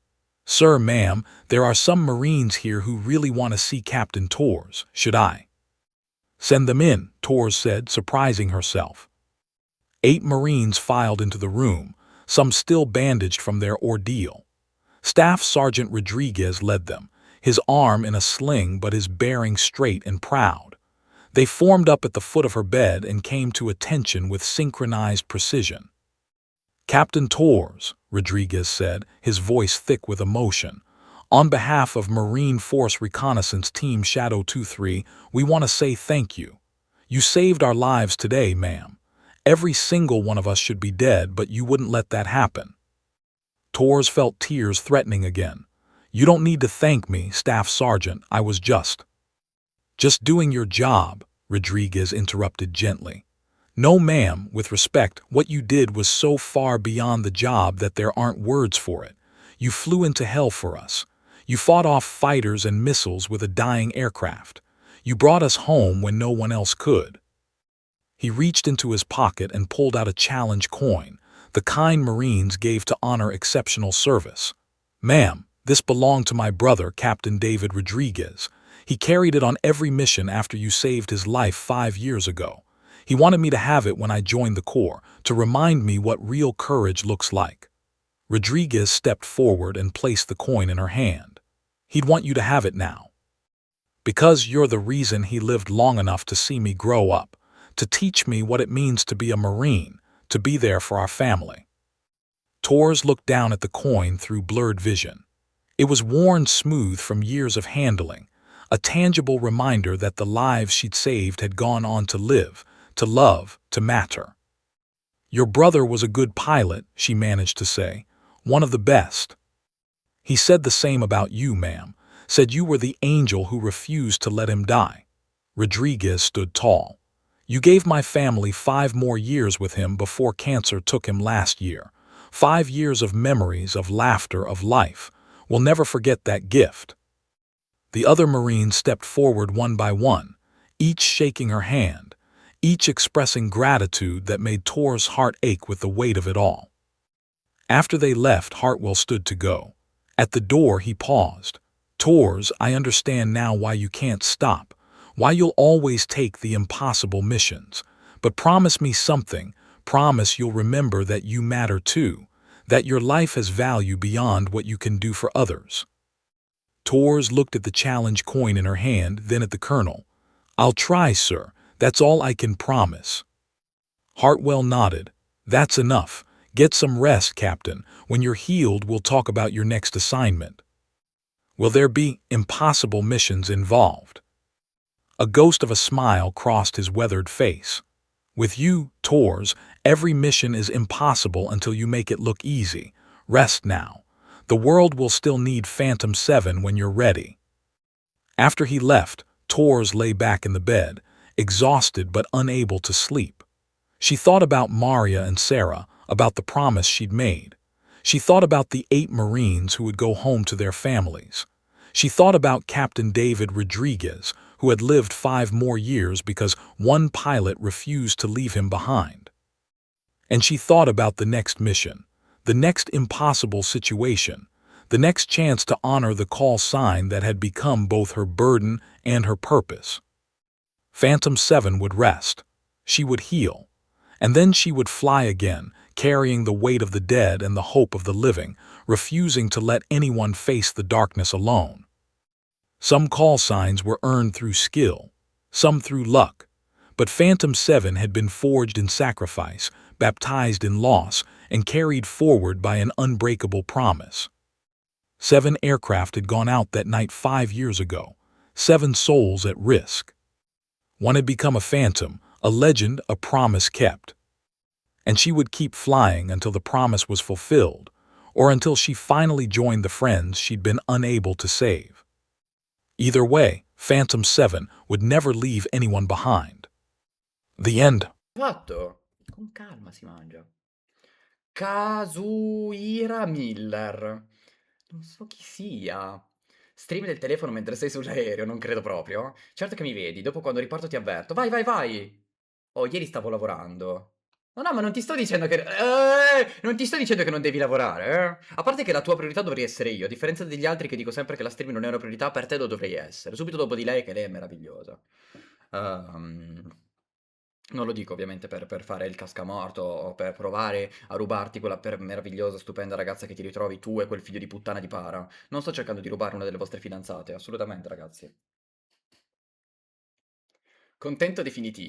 "Sir, ma'am, there are some Marines here who really want to see Captain Torres. Should I?" "Send them in," Torres said, surprising herself. 8 Marines filed into the room, some still bandaged from their ordeal. Staff Sergeant Rodriguez led them, his arm in a sling but his bearing straight and proud. They formed up at the foot of her bed and came to attention with synchronized precision. "Captain Torres," Rodriguez said, his voice thick with emotion, "on behalf of Marine Force Reconnaissance Team Shadow 23, we want to say thank you. You saved our lives today, ma'am. Every single one of us should be dead, but you wouldn't let that happen." Torres felt tears threatening again. "You don't need to thank me, Staff Sergeant. I was just doing your job," Rodriguez interrupted gently. "No, ma'am, with respect, what you did was so far beyond the job that there aren't words for it. You flew into hell for us. You fought off fighters and missiles with a dying aircraft. You brought us home when no one else could." He reached into his pocket and pulled out a challenge coin, the kind Marines gave to honor exceptional service. "Ma'am, this belonged to my brother, Captain David Rodriguez. He carried it on every mission after you saved his life 5 years ago. He wanted me to have it when I joined the Corps, to remind me what real courage looks like." Rodriguez stepped forward and placed the coin in her hand. "He'd want you to have it now." Because you're the reason he lived long enough to see me grow up, to teach me what it means to be a Marine, to be there for our family. Tors looked down at the coin through blurred vision. It was worn smooth from years of handling, a tangible reminder that the lives she'd saved had gone on to live, to love, to matter. Your brother was a good pilot, she managed to say, one of the best. He said the same about you, ma'am, said you were the angel who refused to let him die. Rodriguez stood tall. You gave my family 5 more years with him before cancer took him last year. 5 years of memories, of laughter, of life. We'll never forget that gift. The other Marines stepped forward one by one, each shaking her hand, each expressing gratitude that made Tor's heart ache with the weight of it all. After they left, Hartwell stood to go. At the door, he paused. Tors, I understand now why you can't stop, why you'll always take the impossible missions. But promise me something, promise you'll remember that you matter too, that your life has value beyond what you can do for others. Tors looked at the challenge coin in her hand, then at the colonel. I'll try, sir. That's all I can promise. Hartwell nodded. That's enough. Get some rest, Captain. When you're healed, we'll talk about your next assignment. Will there be impossible missions involved? A ghost of a smile crossed his weathered face. With you, Tors, every mission is impossible until you make it look easy. Rest now. The world will still need Phantom 7 when you're ready. After he left, Tors lay back in the bed, exhausted but unable to sleep. She thought about Maria and Sarah, about the promise she'd made. She thought about the 8 Marines who would go home to their families. She thought about Captain David Rodriguez, who had lived 5 more years because one pilot refused to leave him behind. And she thought about the next mission, the next impossible situation, the next chance to honor the call sign that had become both her burden and her purpose. Phantom 7 would rest. She would heal. And then she would fly again, carrying the weight of the dead and the hope of the living, refusing to let anyone face the darkness alone. Some call signs were earned through skill, some through luck, but Phantom 7 had been forged in sacrifice, baptized in loss, and carried forward by an unbreakable promise. 7 aircraft had gone out that night 5 years ago, 7 souls at risk. One had become a phantom, a legend, a promise kept. And she would keep flying until the promise was fulfilled, or until she finally joined the friends she'd been unable to save. Either way, Phantom 7 would never leave anyone behind. The end. Fatto? Con calma si mangia. Kazuhira Miller. Non so chi sia. Stream del telefono mentre sei sull'aereo, non credo proprio. Certo che mi vedi, dopo quando riparto ti avverto. Vai, vai, vai! Oh, ieri stavo lavorando. No, no, ma non ti sto dicendo che... non ti sto dicendo che non devi lavorare, eh? A parte che la tua priorità dovrei essere io, a differenza degli altri che dico sempre che la stream non è una priorità, per te lo dovrei essere. Subito dopo di lei, che lei è meravigliosa. Ehm, Non lo dico ovviamente per fare il cascamorto o per provare a rubarti quella meravigliosa, stupenda ragazza che ti ritrovi tu e quel figlio di puttana di Para. Non sto cercando di rubare una delle vostre fidanzate, assolutamente, ragazzi. Contento definitivo.